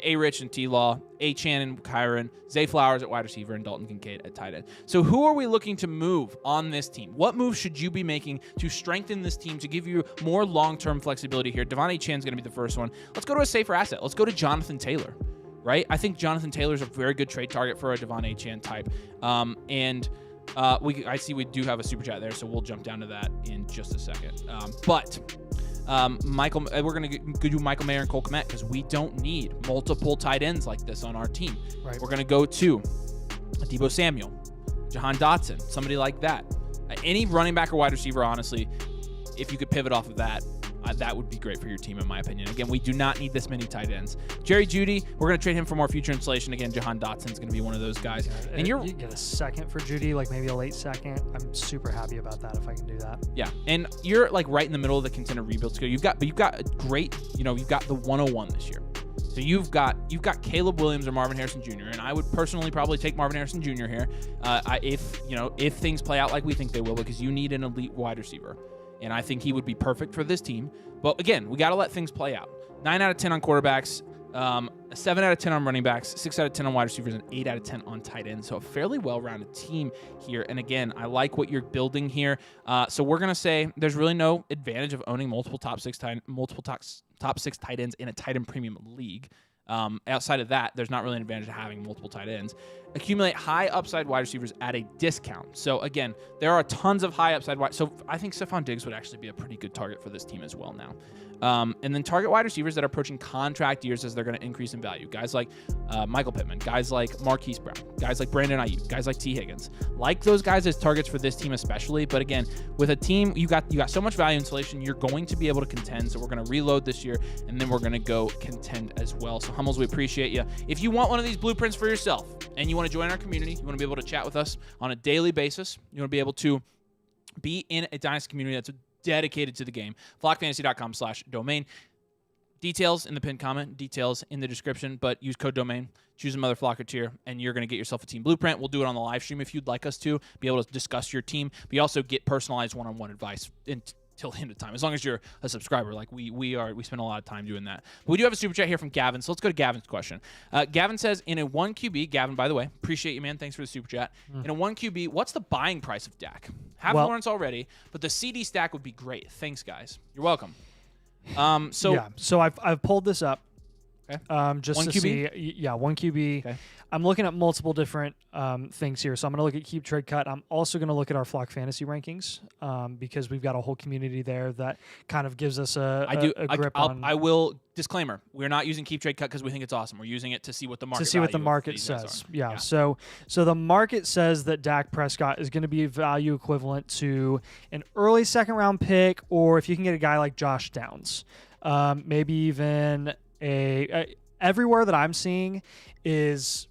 A-Rich and T-Law, Achane and Kyron, Zay Flowers at wide receiver, and Dalton Kincaid at tight end. So who are we looking to move on this team? What moves should you be making to strengthen this team to give you more long-term flexibility here? Devon Achane's going to be the first one. Let's go to a safer asset. Let's go to Jonathan Taylor, right? I think Jonathan Taylor's a very good trade target for a Devon Achane type. I see we do have a super chat there, so we'll jump down to that in just a second. Michael, we're going to do Michael Mayer and Cole Kmet because we don't need multiple tight ends like this on our team. Right. We're going to go to Deebo Samuel, Jahan Dotson, somebody like that. Any running back or wide receiver, honestly, if you could pivot off of that, that would be great for your team, in my opinion. Again, we do not need this many tight ends. Jerry Jeudy, we're going to trade him for more future installation. Again, Jahan Dotson's going to be one of those guys. Yeah, and you get a second for Jeudy, like maybe a late second. I'm super happy about that if I can do that. Yeah, and you're like right in the middle of the contender rebuild scale. You've got a great, you've got the 101 this year. So you've got Caleb Williams or Marvin Harrison Jr. and I would personally probably take Marvin Harrison Jr. here, if things play out like we think they will, because you need an elite wide receiver. And I think he would be perfect for this team. But again, we got to let things play out. 9 out of 10 on quarterbacks, 7 out of 10 on running backs, 6 out of 10 on wide receivers, and 8 out of 10 on tight ends. So a fairly well-rounded team here. And again, I like what you're building here. So we're going to say there's really no advantage of owning multiple top six tight ends in a tight end premium league. Outside of that, there's not really an advantage of having multiple tight ends. Accumulate high upside wide receivers at a discount. So again, there are tons of high upside wide. So I think Stephon Diggs would actually be a pretty good target for this team as well now. And then target wide receivers that are approaching contract years as they're going to increase in value. Guys like Michael Pittman, guys like Marquise Brown, guys like Brandon Ayuk, guys like T. Higgins. Like those guys as targets for this team especially. But again, with a team, you got so much value insulation, you're going to be able to contend. So we're going to reload this year, and then we're going to go contend as well. So Hummels, we appreciate you. If you want one of these blueprints for yourself and you want to join our community, you want to be able to chat with us on a daily basis, you want to be able to be in a Dynasty community that's dedicated to the game, flockfantasy.com/domain. Details in the pinned comment, details in the description, but use code DOMAIN, choose a Mother Flocker tier, and you're going to get yourself a team blueprint. We'll do it on the live stream if you'd like us to, be able to discuss your team, but you also get personalized one-on-one advice until the end of time, as long as you're a subscriber. Like we spend a lot of time doing that. But we do have a super chat here from Gavin, so let's go to Gavin's question. Gavin says, in a 1 QB, Gavin, by the way, appreciate you, man. Thanks for the super chat. In a 1 QB, what's the buying price of Dak? Have Lawrence already, but the CD stack would be great. Thanks, guys. You're welcome. So I've pulled this up, just 1 to QB? see. Yeah, 1 QB. Okay. I'm looking at multiple different things here. So I'm going to look at keep, trade, cut. I'm also going to look at our Flock Fantasy rankings because we've got a whole community there that kind of gives us a grip on. I will disclaimer: we're not using keep, trade, cut because we think it's awesome. We're using it to see what the market says. Yeah. So the market says that Dak Prescott is going to be value equivalent to an early second round pick, or if you can get a guy like Josh Downs, maybe even everywhere that I'm seeing is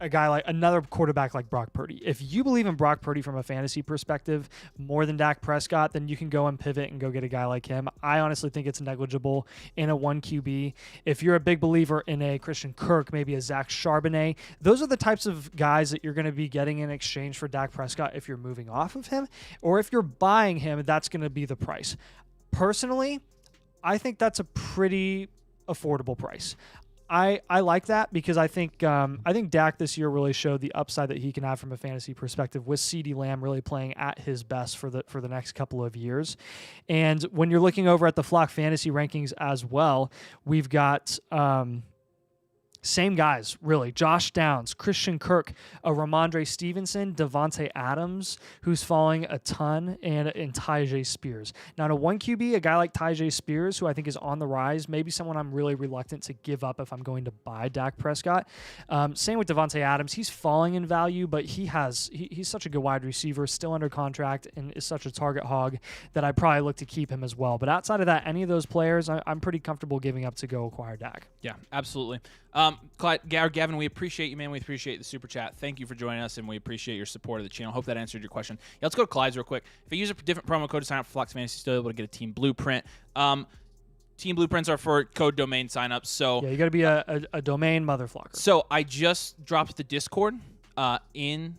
a guy like another quarterback like Brock Purdy. If you believe in Brock Purdy from a fantasy perspective more than Dak Prescott, then you can go and pivot and go get a guy like him. I honestly think it's negligible in a 1 QB. If you're a big believer in a Christian Kirk, maybe a Zach Charbonnet, those are the types of guys that you're going to be getting in exchange for Dak Prescott if you're moving off of him, or if you're buying him, that's going to be the price. Personally, I think that's a pretty affordable price. I like that because I think Dak this year really showed the upside that he can have from a fantasy perspective, with CeeDee Lamb really playing at his best for the next couple of years. And when you're looking over at the Flock Fantasy rankings as well, we've got same guys, really. Josh Downs, Christian Kirk, Ramondre Stevenson, Devontae Adams, who's falling a ton, and Tyjae Spears. Now, in a 1 QB, a guy like Tyjae Spears, who I think is on the rise, maybe someone I'm really reluctant to give up if I'm going to buy Dak Prescott. Same with Devontae Adams. He's falling in value, but he's such a good wide receiver, still under contract, and is such a target hog that I probably look to keep him as well. But outside of that, any of those players, I'm pretty comfortable giving up to go acquire Dak. Yeah, absolutely. Gavin, we appreciate you, man. We appreciate the super chat. Thank you for joining us, and we appreciate your support of the channel. Hope that answered your question. Yeah, let's go to Clyde's real quick. If you use a different promo code to sign up for Flock Fantasy, still able to get a team blueprint. Team blueprints are for code domain signups. So yeah, you got to be a domain mother flocker. So I just dropped the Discord in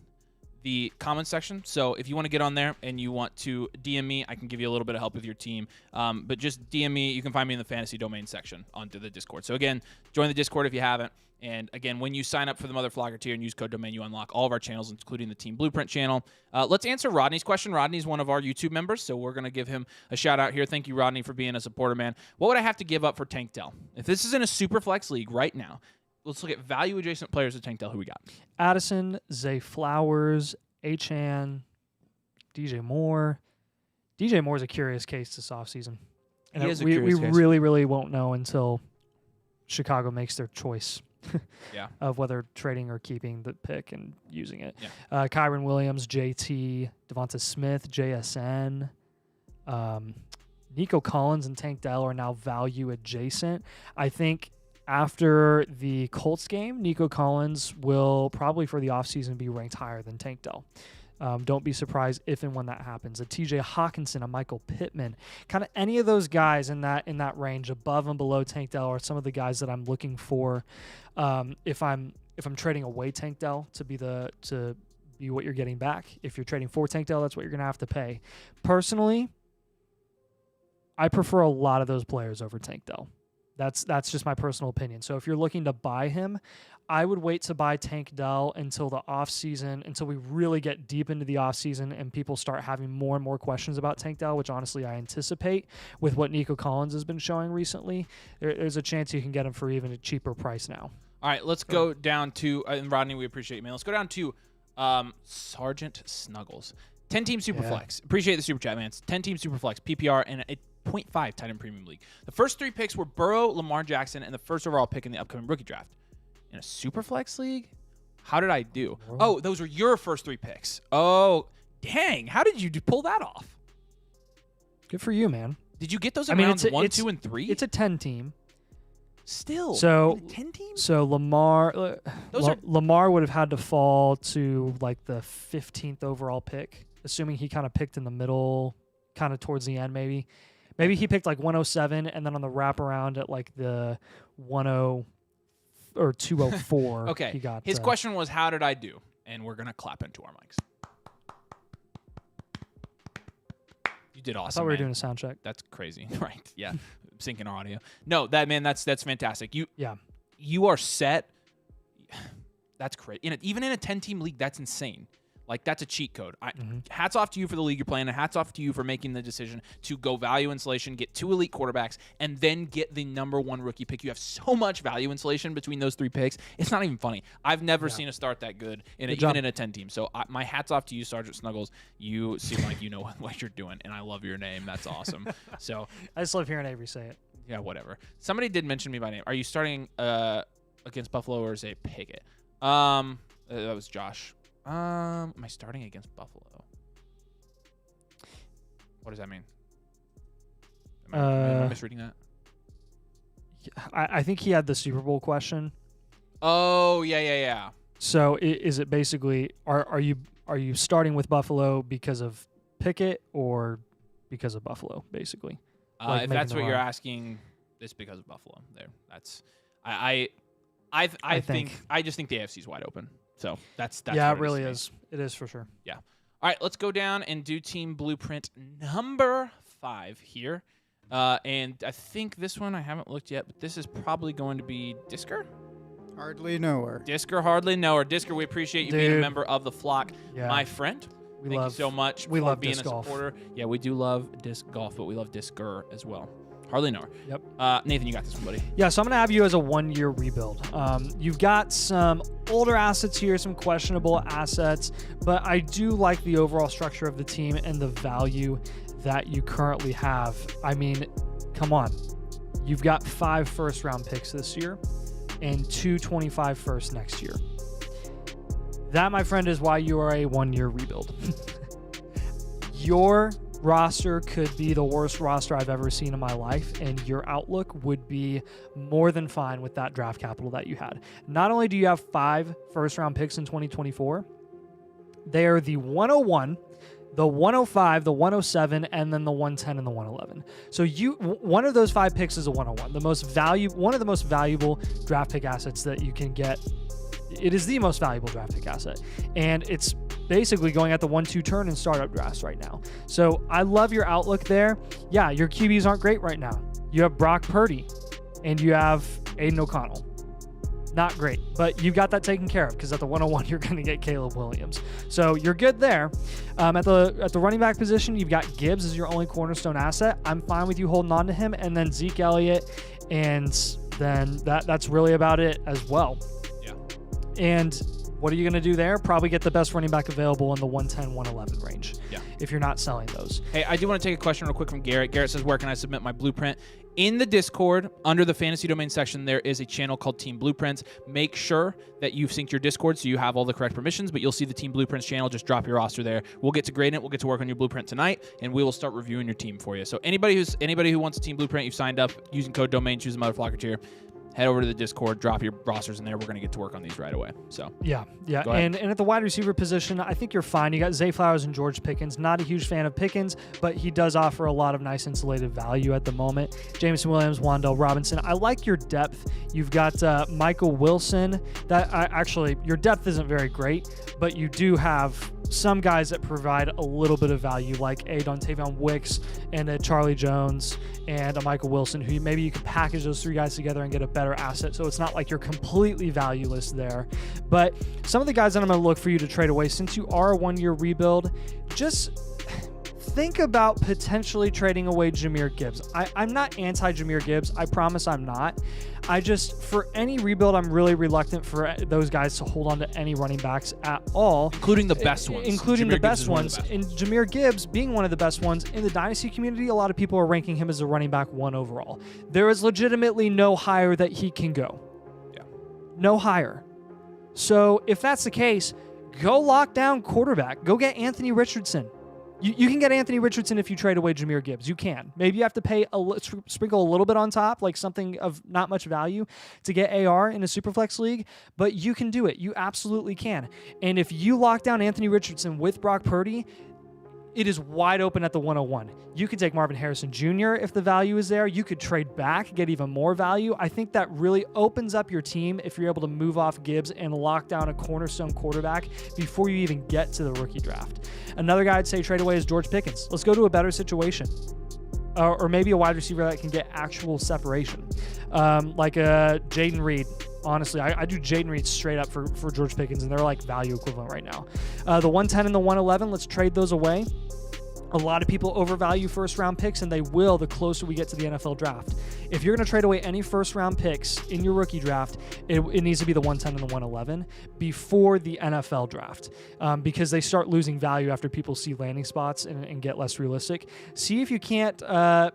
the comments section. So if you want to get on there and you want to DM me, I can give you a little bit of help with your team. But just DM me. You can find me in the fantasy domain section onto the Discord. So again, join the Discord if you haven't. And again, when you sign up for the Mother Flocker tier and use code domain, you unlock all of our channels, including the Team Blueprint channel. Let's answer Rodney's question. Rodney's one of our YouTube members, so we're going to give him a shout out here. Thank you, Rodney, for being a supporter, man. What would I have to give up for Tank Dell? If this is in a super flex league right now, let's look at value adjacent players to Tank Dell. Who we got? Addison, Zay Flowers, Achan, DJ Moore. DJ Moore's a curious case this offseason. And He is a we curious case. really, really won't know until Chicago makes their choice Yeah. of whether trading or keeping the pick and using it. Yeah. Kyron Williams, JT, Devonta Smith, JSN, Nico Collins, and Tank Dell are now value adjacent. I think after the Colts game, Nico Collins will probably for the offseason be ranked higher than Tank Dell. Don't be surprised if and when that happens. A TJ Hawkinson, a Michael Pittman, kind of any of those guys in that range, above and below Tank Dell, are some of the guys that I'm looking for. If I'm trading away Tank Dell to be what you're getting back. If you're trading for Tank Dell, that's what you're going to have to pay. Personally, I prefer a lot of those players over Tank Dell. That's just my personal opinion. So if you're looking to buy him, I would wait to buy Tank Dell until the offseason, until we really get deep into the offseason and people start having more and more questions about Tank Dell, which honestly I anticipate with what Nico Collins has been showing recently. There's a chance you can get him for even a cheaper price now. All right, let's go down to, and Rodney, we appreciate you, man. Let's go down to Sergeant Snuggles. 10-team Superflex. Appreciate the Super Chat, man. It's 10-team Superflex, PPR, and a 0.5 tight end premium league. The first 3 picks were Burrow, Lamar Jackson, and the first overall pick in the upcoming rookie draft. In a Superflex league? How did I do? Oh, those were your first 3 picks. Oh, dang. How did you pull that off? Good for you, man. Did you get those in rounds 1, 2, and 3? It's a 10-team. Still. So 10-team? So Lamar Lamar would have had to fall to like the 15th overall pick, assuming he kind of picked in the middle, kind of towards the end maybe. Maybe he picked like 107 and then on the wraparound at like the 10 or 204. Okay. He got his question was, how did I do? And we're going to clap into our mics. You did awesome. I thought we were doing a sound check. That's crazy. Right. Yeah. Syncing our audio. No, that's fantastic. You are set. That's great. Even in a 10-team league, that's insane. Like, that's a cheat code. Hats off to you for the league you're playing, and hats off to you for making the decision to go value insulation, get 2 elite quarterbacks, and then get the number 1 rookie pick. You have so much value insulation between those 3 picks. It's not even funny. I've never seen a start that good, even in a 10-team. So my hats off to you, Sergeant Snuggles. You seem like you know what you're doing, and I love your name. That's awesome. So I just love hearing Avery say it. Yeah, whatever. Somebody did mention me by name. Are you starting against Buffalo or is it Pickett? That was Josh. Am I starting against Buffalo? What does that mean? Am I misreading that? I think he had the Super Bowl question. Oh, yeah. So is it basically are you starting with Buffalo because of Pickett or because of Buffalo, basically? Like if that's what you're asking, it's because of Buffalo. There, that's I just think the AFC is wide open. So that's yeah, it really is. It is for sure. Yeah. All right, let's go down and do team blueprint number 5 here. And I think this one I haven't looked yet, but this is probably going to be Disker. Hardly know her. Disker, hardly know her. Disker, we appreciate you being a member of the flock, my friend. Thank you so much for being a supporter. Yeah, we do love disc golf, but we love Disker as well. Hardly know her. Yep. Nathan, you got this one, buddy. Yeah, so I'm going to have you as a 1-year rebuild. You've got some older assets here, some questionable assets, but I do like the overall structure of the team and the value that you currently have. I mean, come on. You've got 5 first-round picks this year and 2 25 first next year. That, my friend, is why you are a 1-year rebuild. Your roster could be the worst roster I've ever seen in my life, and your outlook would be more than fine with that draft capital that you had. Not only do you have 5 first-round picks in 2024, they are the 101, the 105, the 107, and then the 110 and the 111. So one of those 5 picks is a 101, one of the most valuable draft pick assets that you can get. It is the most valuable draft pick asset, and it's basically going at the 1-2 turn in startup drafts right now. So I love your outlook there. Yeah, your QBs aren't great right now. You have Brock Purdy, and you have Aiden O'Connell. Not great, but you've got that taken care of because at the 101 you're going to get Caleb Williams. So you're good there. At the running back position, you've got Gibbs as your only cornerstone asset. I'm fine with you holding on to him, and then Zeke Elliott, and then that's really about it as well. Yeah. And what are you going to do there? Probably get the best running back available in the 110, 111 range. Yeah. If you're not selling those. Hey, I do want to take a question real quick from Garrett. Garrett says, where can I submit my blueprint? In the Discord, under the fantasy domain section, there is a channel called Team Blueprints. Make sure that you've synced your Discord so you have all the correct permissions, but you'll see the Team Blueprints channel. Just drop your roster there. We'll get to grade it. We'll get to work on your blueprint tonight, and we will start reviewing your team for you. So anybody who wants a Team Blueprint, you've signed up using code domain, choose the Mother Flocker tier. head over to the Discord, drop your rosters in there. We're going to get to work on these right away. So Yeah. Go ahead. And at the wide receiver position, I think you're fine. You got Zay Flowers and George Pickens. Not a huge fan of Pickens, but he does offer a lot of nice insulated value at the moment. Jameson Williams, Wan'Dale Robinson. I like your depth. You've got Michael Wilson. Actually, your depth isn't very great, but you do have some guys that provide a little bit of value, like a Dontavion Wicks and a Charlie Jones and a Michael Wilson, who maybe you could package those 3 guys together and get a better asset. So it's not like you're completely valueless there. But some of the guys that I'm going to look for you to trade away, since you are a 1-year rebuild, just think about potentially trading away Jahmyr Gibbs. I'm not anti-Jahmyr Gibbs. I promise I'm not. For any rebuild, I'm really reluctant for those guys to hold on to any running backs at all. including the best ones. Including Jahmyr the Gibbs best is one of ones. the best. And Jahmyr Gibbs being one of the best ones in the Dynasty community, a lot of people are ranking him as a running back 1 overall. There is legitimately no higher that he can go. Yeah. No higher. So if that's the case, go lock down quarterback. Go get Anthony Richardson. You can get Anthony Richardson if you trade away Jahmyr Gibbs. You can. Maybe you have to pay sprinkle a little bit on top, like something of not much value, to get AR in a Superflex league, but you can do it. You absolutely can. And if you lock down Anthony Richardson with Brock Purdy, it is wide open at the 101. You could take Marvin Harrison Jr. if the value is there. You could trade back, get even more value. I think that really opens up your team if you're able to move off Gibbs and lock down a cornerstone quarterback before you even get to the rookie draft. Another guy I'd say trade away is George Pickens. Let's go to a better situation. Or maybe a wide receiver that can get actual separation. Like Jaden Reed. Honestly, I do Jaden Reed straight up for George Pickens, and they're like value equivalent right now. The 110 and the 111, let's trade those away. A lot of people overvalue first-round picks, and they will the closer we get to the NFL draft. If you're going to trade away any first-round picks in your rookie draft, it needs to be the 110 and the 111 before the NFL draft, because they start losing value after people see landing spots and get less realistic. See if you can't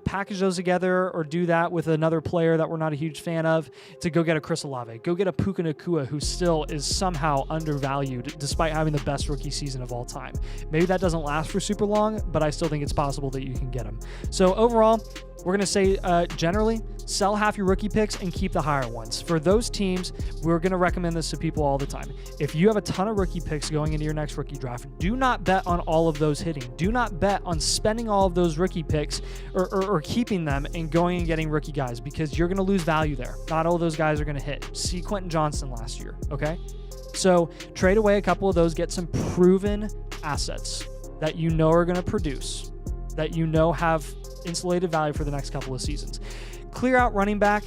package those together or do that with another player that we're not a huge fan of to go get a Chris Olave. Go get a Puka Nacua, who still is somehow undervalued despite having the best rookie season of all time. Maybe that doesn't last for super long, but I still think it's possible that you can get him. So overall, we're going to say generally sell half your rookie picks and keep the higher ones. For those teams, we're going to recommend this to people all the time. If you have a ton of rookie picks going into your next rookie draft, do not bet on all of those hitting. Do not bet on spending all of those rookie picks or keeping them and going and getting rookie guys, because you're going to lose value there. Not all of those guys are going to hit. See Quentin Johnson last year, okay? So trade away a couple of those, get some proven assets that you know are going to produce, that you know have insulated value for the next couple of seasons. Clear out running back.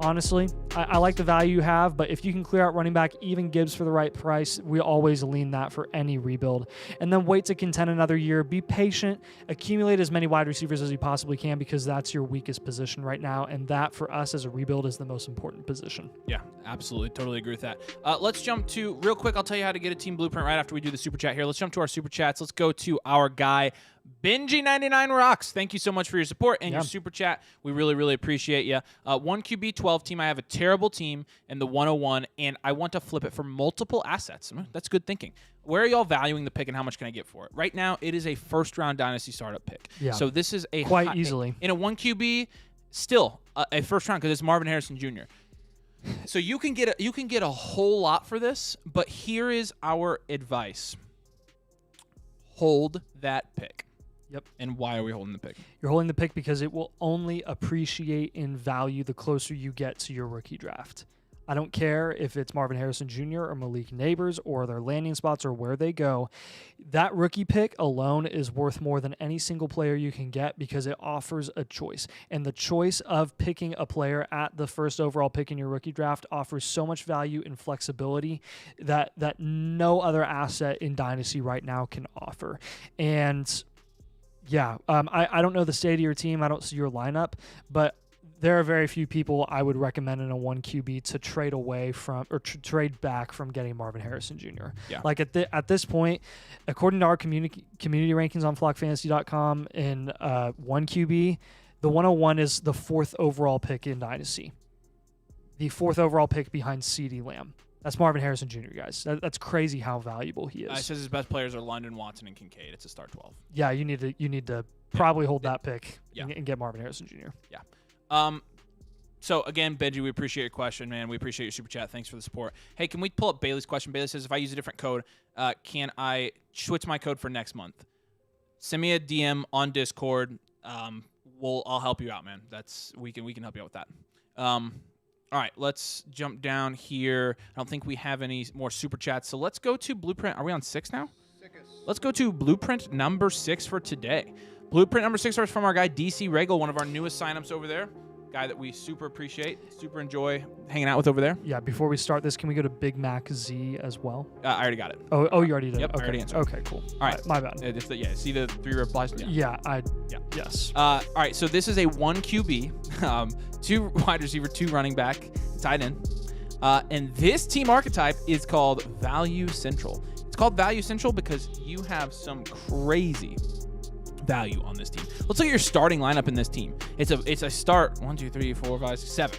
Honestly, I like the value you have, but if you can clear out running back, even Gibbs for the right price, we always lean that for any rebuild. And then wait to contend another year. Be patient. Accumulate as many wide receivers as you possibly can, because that's your weakest position right now. And that, for us as a rebuild, is the most important position. Yeah, absolutely. Totally agree with that. Let's jump to, real quick, I'll tell you how to get a team blueprint right after we do the super chat here. Let's jump to our super chats. Let's go to our guy, Benji99 Rocks. Thank you so much for your support and your super chat. We really, really appreciate you. 1QB12 team. I have a terrible team in the 101, and I want to flip it for multiple assets. That's good thinking. Where are y'all valuing the pick, and how much can I get for it? Right now, it is a first-round Dynasty startup pick. Yeah. So this is a quite easily. In a 1QB, still a first round, because it's Marvin Harrison Jr. So you can get a whole lot for this, but here is our advice. Hold that pick. Yep. And why are we holding the pick? You're holding the pick because it will only appreciate in value the closer you get to your rookie draft. I don't care if it's Marvin Harrison Jr. or Malik Neighbors or their landing spots or where they go. That rookie pick alone is worth more than any single player you can get, because it offers a choice. And the choice of picking a player at the first overall pick in your rookie draft offers so much value and flexibility that no other asset in Dynasty right now can offer. And yeah, I don't know the state of your team. I don't see your lineup, but there are very few people I would recommend in a 1QB to trade away from or trade back from getting Marvin Harrison Jr. Yeah. Like at this point, according to our community rankings on flockfantasy.com, in 1QB, the 101 is the 4th overall pick in Dynasty. The 4th overall pick behind CeeDee Lamb. That's Marvin Harrison Jr., guys. That's crazy how valuable he is. It says his best players are London, Watson, and Kincaid. It's a start 12. Yeah, you need to probably hold that pick Yeah. and get Marvin Harrison Jr. Yeah. So, again, Benji, we appreciate your question, man. We appreciate your super chat. Thanks for the support. Hey, can we pull up Bailey's question? Bailey says, if I use a different code, can I switch my code for next month? Send me a DM on Discord. I'll help you out, man. We can help you out with that. All right, let's jump down here. I don't think we have any more super chats, so let's go to Blueprint. Are we on 6 now? Let's go to Blueprint number 6 for today. Blueprint number 6 is from our guy DC Regal, one of our newest signups over there. Guy that we super appreciate, super enjoy hanging out with over there. Yeah, before we start this, can we go to Big Mac Z as well? I already got it. Oh, you already did? Yep, okay. I already answered. Okay, cool. All right. My bad. See the 3 replies? Yeah. Yes. All right, so this is a 1 QB, 2 wide receiver, 2 running back, tight end. And this team archetype is called Value Central. It's called Value Central because you have some crazy value on this team. Let's look at your starting lineup in this team. It's a start 1, 2, 3, 4, 5, 6, 7.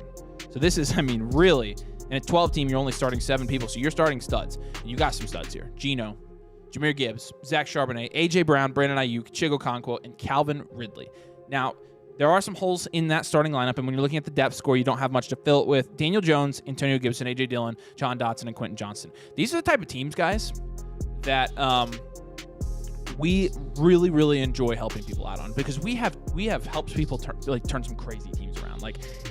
So this is, really, in a 12 team, you're only starting 7 people. So you're starting studs. And you got some studs here. Geno, Jahmyr Gibbs, Zach Charbonnet, AJ Brown, Brandon Ayuk, Chigo Okonkwo, and Calvin Ridley. Now, there are some holes in that starting lineup, and when you're looking at the depth score, you don't have much to fill it with. Daniel Jones, Antonio Gibson, AJ Dillon, John Dotson, and Quentin Johnston. These are the type of teams, guys, that we really, really enjoy helping people out on, because we have helped people turn some crazy teams around.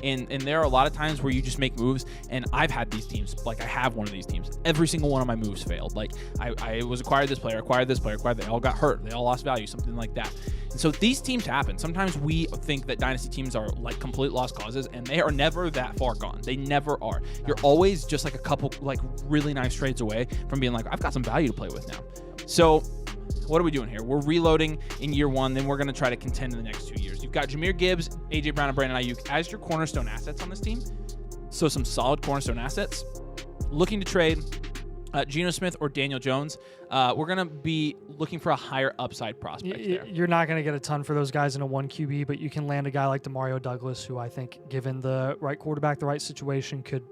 And there are a lot of times where you just make moves, and I've had these teams. I have one of these teams. Every single one of my moves failed. I was acquired this player, they all got hurt, they all lost value, something like that. And so these teams happen. Sometimes we think that dynasty teams are complete lost causes, and they are never that far gone. They never are. You're always just a couple really nice trades away from being I've got some value to play with now. So what are we doing here? We're reloading in year 1, then we're going to try to contend in the next 2 years. You've got Jahmyr Gibbs, AJ Brown, and Brandon Ayuk as your cornerstone assets on this team. So some solid cornerstone assets. Looking to trade Geno Smith or Daniel Jones. We're going to be looking for a higher upside prospect there. You're not going to get a ton for those guys in a 1 QB, but you can land a guy like Demario Douglas, who I think, given the right quarterback, the right situation, could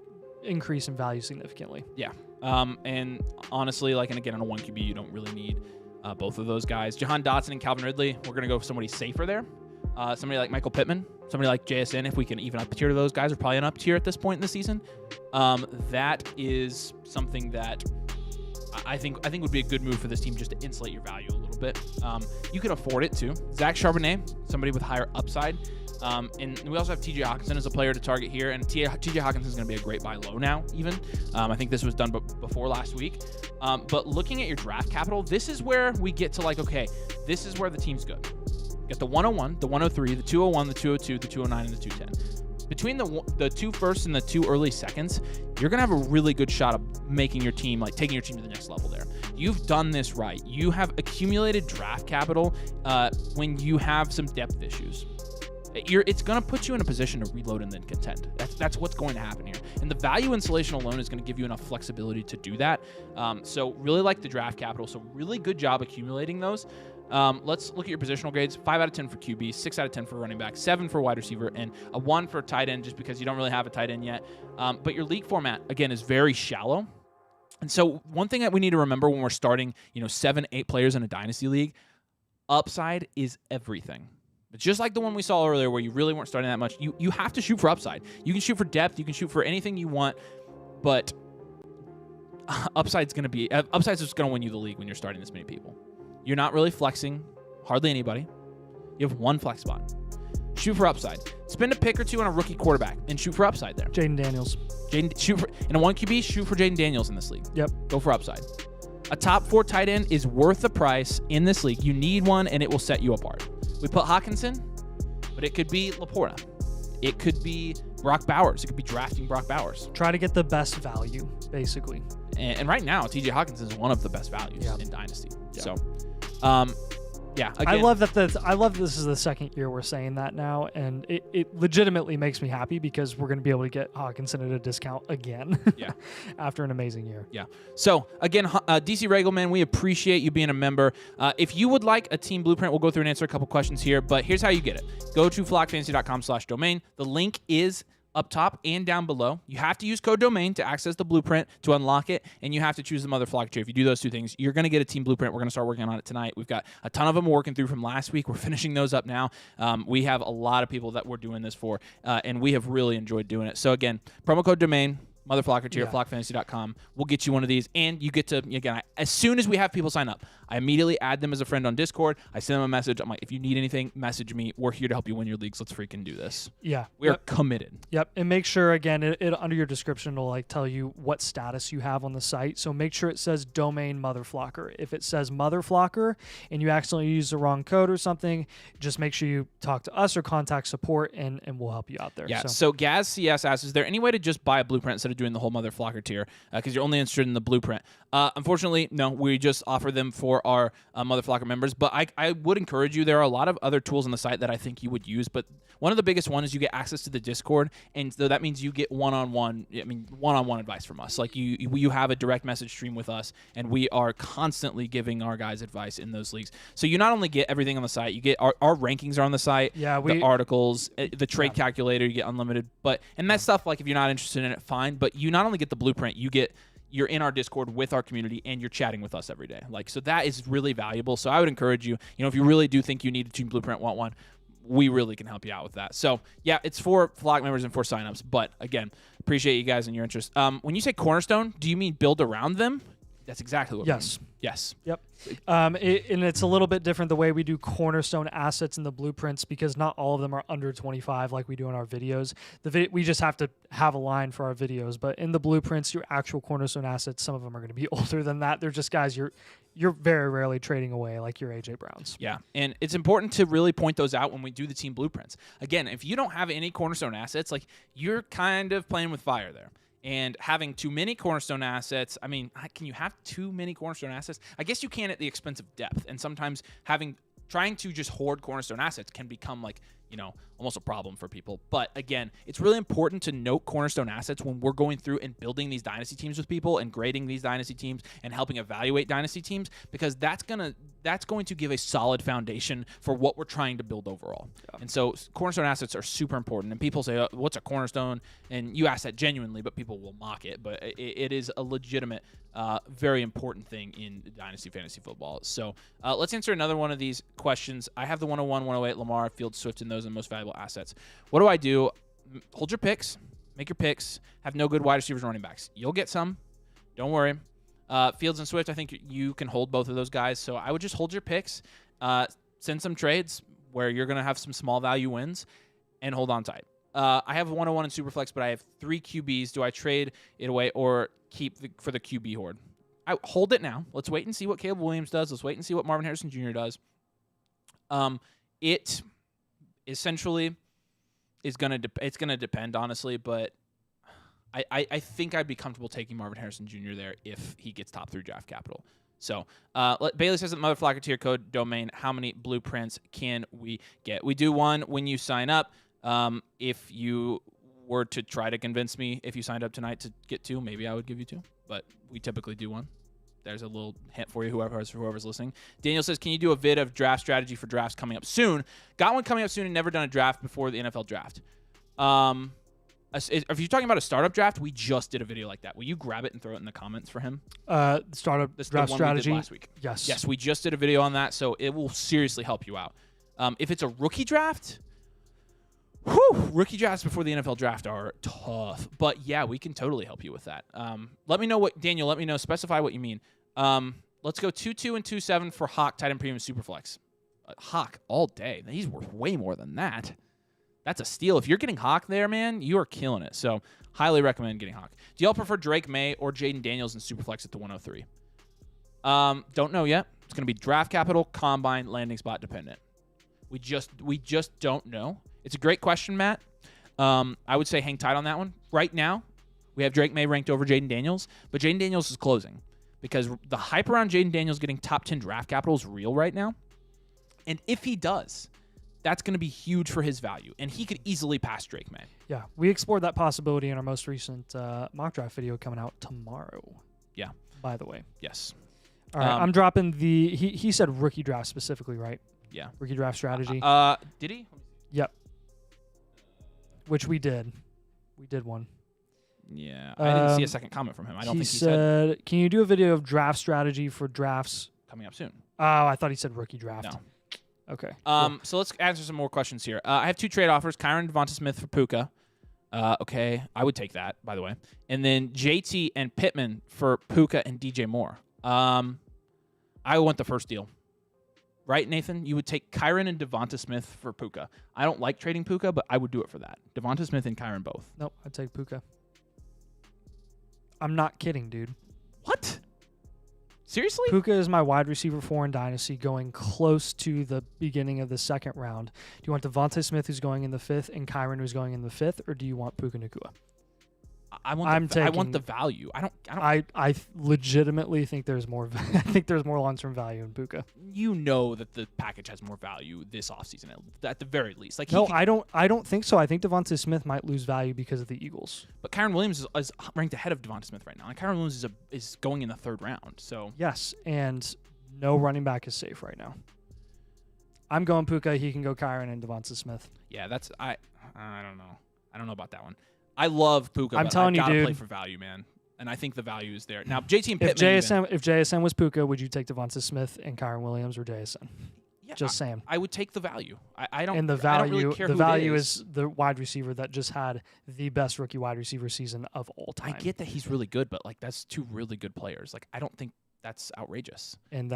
increase in value significantly. Yeah. And honestly, and again, on a 1 QB, you don't really need both of those guys. Jahan Dotson and Calvin Ridley, we're going to go for somebody safer there. Somebody like Michael Pittman, somebody like JSN, if we can even up tier to those guys. We're probably an up tier at this point in the season. That is something that I think would be a good move for this team, just to insulate your value a little bit. You can afford it too. Zach Charbonnet, somebody with higher upside. And we also have TJ Hawkinson as a player to target here, and TJ Hawkinson is going to be a great buy low now, even. I think this was done before last week. But looking at your draft capital, this is where we get to okay, this is where the team's good. You got the 101, the 103, the 201, the 202, the 209, and the 210. Between the 2 firsts and the 2 early seconds, you're going to have a really good shot of making your team, taking your team to the next level there. You've done this right. You have accumulated draft capital when you have some depth issues. It's going to put you in a position to reload and then contend. That's what's going to happen here. And the value insulation alone is going to give you enough flexibility to do that. So really like the draft capital. So really good job accumulating those. Let's look at your positional grades. 5 out of 10 for QB, 6 out of 10 for running back, 7 for wide receiver, and a 1 for tight end, just because you don't really have a tight end yet. But your league format, again, is very shallow. And so one thing that we need to remember when we're starting, 7, 8 players in a dynasty league, upside is everything. It's just like the one we saw earlier where you really weren't starting that much. You have to shoot for upside. You can shoot for depth. You can shoot for anything you want, but upside's just going to win you the league when you're starting this many people. You're not really flexing hardly anybody. You have 1 flex spot. Shoot for upside. Spend a pick or 2 on a rookie quarterback and shoot for upside there. Jaden Daniels. In a 1 QB, shoot for Jaden Daniels in this league. Yep. Go for upside. A top 4 tight end is worth the price in this league. You need one, and it will set you apart. We put Hawkinson, but it could be Laporta. It could be Brock Bowers. It could be drafting Brock Bowers. Try to get the best value, basically. And right now, TJ Hawkinson is one of the best values in Dynasty. Yeah. So, again, I love that this is the second year we're saying that now, and it legitimately makes me happy because we're going to be able to get Hawkinson at a discount again. Yeah. After an amazing year. Yeah. So again, DC Regelman, we appreciate you being a member. If you would like a team blueprint, we'll go through and answer a couple questions here, but here's how you get it. Go to flockfantasy.com/domain. The link is up top and down below. You have to use code domain to access the blueprint to unlock it, and you have to choose the Mother Flocker tier. If you do those two things, you're going to get a team blueprint. We're going to start working on it tonight. We've got a ton of them working through from last week. We're finishing those up now. We have a lot of people that we're doing this for, and we have really enjoyed doing it. So again, promo code domain, Mother Flocker tier, flockfantasy.com. We'll get you one of these, and you get to, again, as soon as we have people sign up, I immediately add them as a friend on Discord. I send them a message. I'm like, if you need anything, message me. We're here to help you win your leagues. Let's freaking do this. Yeah. We are committed. Yep. And make sure, again, it under your description will like tell you what status you have on the site. So make sure it says domain Mother Flocker. If it says Mother Flocker and you accidentally use the wrong code or something, just make sure you talk to us or contact support, and we'll help you out there. Yeah. So Gaz CS asks, is there any way to just buy a blueprint instead of doing the whole Mother Flocker tier? Because you're only interested in the blueprint. Unfortunately, no. We just offer them for our Mother Flocker members. But I would encourage you. There are a lot of other tools on the site that I think you would use. But one of the biggest ones is you get access to the Discord, and so that means you get one-on-one advice from us. Like you have a direct message stream with us, and we are constantly giving our guys advice in those leagues. So you not only get everything on the site, you get our rankings are on the site. Yeah, the articles, the trade calculator, you get unlimited. And that stuff, like if you're not interested in it, fine. But you not only get the blueprint, you're in our Discord with our community, and you're chatting with us every day. Like, so that is really valuable. So I would encourage you, if you really do think you need a team blueprint, want one, we really can help you out with that. So yeah, it's for Flock members and for signups. But again, appreciate you guys and your interest. When you say cornerstone, do you mean build around them? That's exactly what we mean. Yes. Yep. And it's a little bit different the way we do cornerstone assets in the blueprints, because not all of them are under 25 like we do in our videos. We just have to have a line for our videos. But in the blueprints, your actual cornerstone assets, some of them are going to be older than that. They're just guys you're very rarely trading away, like your AJ Browns. Yeah, and it's important to really point those out when we do the team blueprints. Again, if you don't have any cornerstone assets, like, you're kind of playing with fire there. And having too many cornerstone assets, I mean, can you have too many cornerstone assets? I guess you can at the expense of depth. And sometimes trying to just hoard cornerstone assets can become like, almost a problem for people. But again, it's really important to note cornerstone assets when we're going through and building these dynasty teams with people and grading these dynasty teams and helping evaluate dynasty teams, because that's going to give a solid foundation for what we're trying to build overall. Yeah. And so cornerstone assets are super important. And people say, what's a cornerstone? And you ask that genuinely, but people will mock it. But it is a legitimate, very important thing in dynasty fantasy football. So let's answer another one of these questions. I have the 101, 108, Lamar, Fields, Swift, and those are the most valuable assets. What do? Hold your picks. Make your picks. Have no good wide receivers and running backs. You'll get some. Don't worry. Fields and Swift, I think you can hold both of those guys. So I would just hold your picks. Send some trades where you're going to have some small value wins, and hold on tight. I have 101 in Superflex, but I have 3 QBs. Do I trade it away or keep for the QB horde? I hold it now. Let's wait and see what Caleb Williams does. Let's wait and see what Marvin Harrison Jr. does. It essentially is it's gonna depend, honestly, but I think I'd be comfortable taking Marvin Harrison Jr. there if he gets top 3 draft capital. So Bailey says that Mother Flocker tier code domain, how many blueprints can we get? We do one when you sign up. If you were to try to convince me, if you signed up tonight, to get 2, maybe I would give you 2, but we typically do 1. There's a little hint for you, whoever's listening. Daniel says, can you do a vid of draft strategy for drafts coming up soon? Got one coming up soon and never done a draft before the NFL draft. If you're talking about a startup draft, we just did a video like that. Will you grab it and throw it in the comments for him? Startup draft strategy. We did last week. Yes. Yes, we just did a video on that, so it will seriously help you out. If it's a rookie draft, rookie drafts before the NFL draft are tough. But yeah, we can totally help you with that. Let me know Daniel, specify what you mean. Let's go 2-2 and 2-7 for Hawk, tight end premium Superflex. Hawk all day. He's worth way more than that. That's a steal. If you're getting Hawk there, man, you are killing it. So highly recommend getting Hawk. Do y'all prefer Drake May or Jaden Daniels in Superflex at the 103? Don't know yet. It's going to be draft capital, combine, landing spot dependent. We just don't know. It's a great question, Matt. I would say hang tight on that one. Right now, we have Drake May ranked over Jaden Daniels, but Jaden Daniels is closing because the hype around Jaden Daniels getting top 10 draft capital is real right now. And if he does, that's going to be huge for his value, and he could easily pass Drake May. Yeah, we explored that possibility in our most recent mock draft video coming out tomorrow. Yeah. By the way. Yes. All right, I'm dropping he said rookie draft specifically, right? Yeah. Rookie draft strategy. Did he? Yep. Which we did. We did one. Yeah, I didn't see a second comment from him. I don't think he said "Can you do a video of draft strategy for drafts coming up soon." Oh, I thought he said rookie draft. No. Okay. So let's answer some more questions here. I have 2 trade offers: Kyron, Devonta Smith for Puka. Okay, I would take that, by the way. And then JT and Pittman for Puka and DJ Moore. I want the first deal. Right, Nathan? You would take Kyron and Devonta Smith for Puka. I don't like trading Puka, but I would do it for that. Devonta Smith and Kyron both. Nope, I'd take Puka. I'm not kidding, dude. What? Seriously? Puka is my wide receiver 4 in Dynasty, going close to the beginning of the second round. Do you want Devonta Smith, who's going in the 5th, and Kyron, who's going in the 5th, or do you want Puka Nacua? I want the value. I legitimately think there's more. I think there's more long-term value in Puka. You know that the package has more value this offseason, at the very least. Like I don't think so. I think Devonta Smith might lose value because of the Eagles. But Kyron Williams is ranked ahead of Devonta Smith right now, and Kyron Williams is going in the 3rd round. So yes, and no running back is safe right now. I'm going Puka. He can go Kyron and Devonta Smith. Yeah, I don't know. I don't know about that one. I love Puka. I'm telling you, dude. Play dude. for value, man. And I think the value is there. Now, JT and Pittman. If JSN was Puka, would you take Devonta Smith and Kyron Williams or JSN? Yeah, just saying. I would take the value. I don't. And the I don't value, really care the who value it is the wide receiver that just had the best rookie wide receiver season of all time. I get that he's really good, but like that's 2 really good players. Like I don't think that's outrageous. And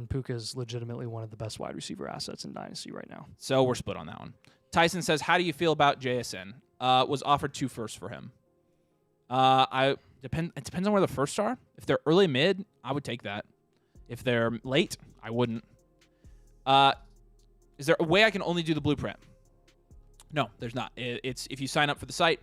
Puka is legitimately one of the best wide receiver assets in Dynasty right now. So we're split on that one. Tyson says, "How do you feel about JSN? Was offered 2 firsts for him. It depends on where the firsts are. If they're early mid, I would take that. If they're late, I wouldn't. Is there a way I can only do the blueprint? No, there's not. It's if you sign up for the site,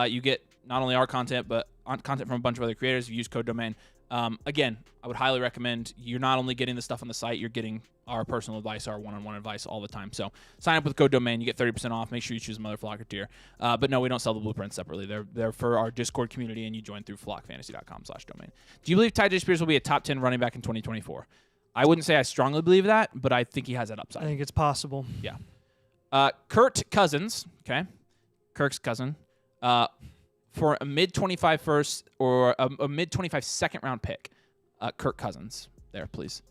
you get not only our content, but content from a bunch of other creators. You use code domain. Again, I would highly recommend you're not only getting the stuff on the site, you're getting our personal advice, our one-on-one advice all the time. So sign up with code domain. You get 30% off. Make sure you choose Mother Flocker tier. But no, we don't sell the blueprints separately. They're for our Discord community, and you join through flockfantasy.com/domain. Do you believe Ty Spears will be a top 10 running back in 2024? I wouldn't say I strongly believe that, but I think he has that upside. I think it's possible. Yeah. Kurt Cousins, okay? Kirk's cousin. For a mid-25 first or a mid-25 second-round pick, Kirk Cousins there, please.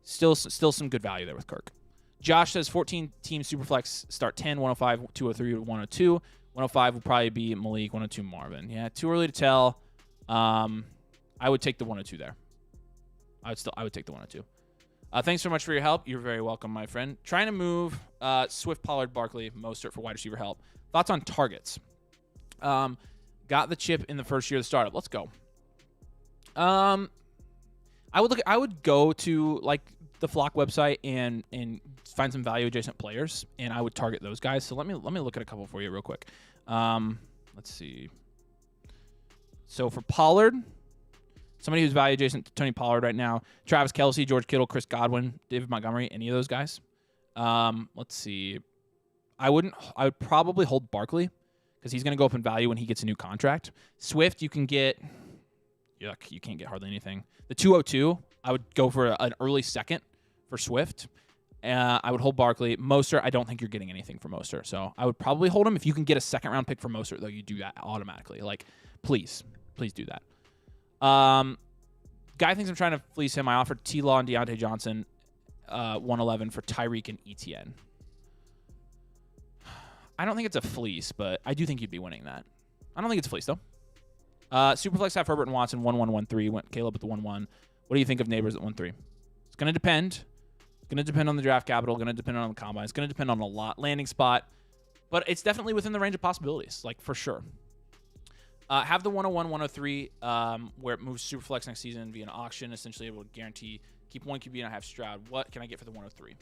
Still some good value there with Kirk. Josh says 14-team Superflex start 10, 105, 203, 102. 105 will probably be Malik, 102 Marvin. Yeah, too early to tell. I would take the 102 there. I would take the 102. Thanks so much for your help. You're very welcome, my friend. Trying to move Swift, Pollard, Barkley, Mostert for wide receiver help. Thoughts on targets? Got the chip in the first year of the startup. Let's go. I would go to like the Flock website and find some value adjacent players, and I would target those guys. So let me look at a couple for you real quick. Let's see. So for Pollard, somebody who's value adjacent to Tony Pollard right now, Travis Kelce, George Kittle, Chris Godwin, David Montgomery, any of those guys. Let's see. I would probably hold Barkley, because he's going to go up in value when he gets a new contract. Swift, you can get... Yuck, you can't get hardly anything. The 202, I would go for an early second for Swift. I would hold Barkley. Mostert, I don't think you're getting anything for Mostert, so I would probably hold him. If you can get a second-round pick for Mostert, though, you do that automatically. Like, please do that. Guy thinks I'm trying to fleece him. I offered T-Law and Deontay Johnson 111 for Tyreek and ETN. I don't think it's a fleece, but I do think you'd be winning that. I don't think it's a fleece, though. Superflex have Herbert and Watson 1-1-1-3. Went Caleb at the 1-1. What do you think of Neighbors at 1-3? It's going to depend. It's going to depend on the draft capital. Going to depend on the combine. It's going to depend on a lot. Landing spot. But it's definitely within the range of possibilities, like for sure. Have the 101-103 where it moves Superflex next season via an auction, essentially able to guarantee keep one QB and I have Stroud. What can I get for the 103?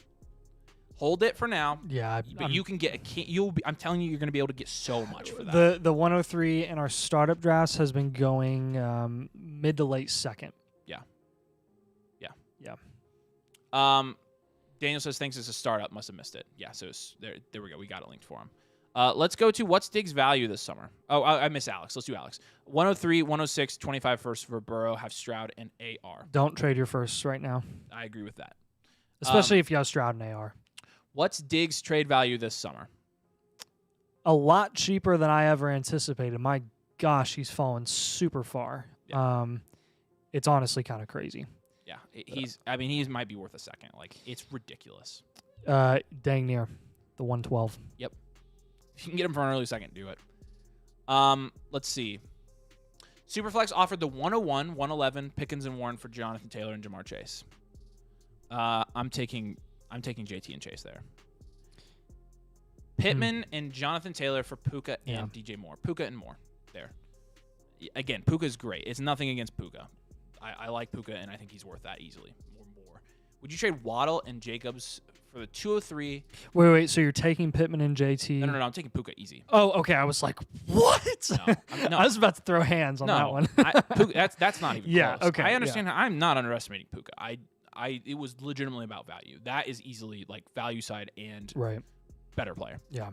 Hold it for now. Yeah, but you can get I'm telling you, you're going to be able to get so much for that. The 103 in our startup drafts has been going mid to late second. Yeah. Daniel says thanks. It's a startup. Must have missed it. Yeah. So there we go. We got it linked for him. Let's go to what's Diggs' value this summer. Oh, I miss Alex. Let's do Alex. 103, 106, 25 first for Burrow. Have Stroud and AR. Don't trade your firsts right now. I agree with that. Especially if you have Stroud and AR. What's Diggs' trade value this summer? a lot cheaper than I ever anticipated. My gosh, he's fallen super far. Yeah. It's honestly kind of crazy. Yeah, he might be worth a second. Like, it's ridiculous. Dang near the 112. Yep. If you can get him for an early second, do it. Let's see. Superflex offered the 101, 111, Pickens and Warren for Jonathan Taylor and Jamar Chase. I'm taking JT and Chase there. Pittman and Jonathan Taylor for Puka and DJ Moore. Puka and Moore there. Again, Puka's great. It's nothing against Puka. I like Puka, and I think he's worth that easily. More. Would you trade Waddle and Jacobs for the 203? Wait. So you're taking Pittman and JT? No. I'm taking Puka easy. Oh, okay. I was like, what? No. I was about to throw hands on that one. Puka, that's not even close. Okay. I understand. I'm not underestimating Puka. It was legitimately about value. That is easily like value side and better player. Yeah.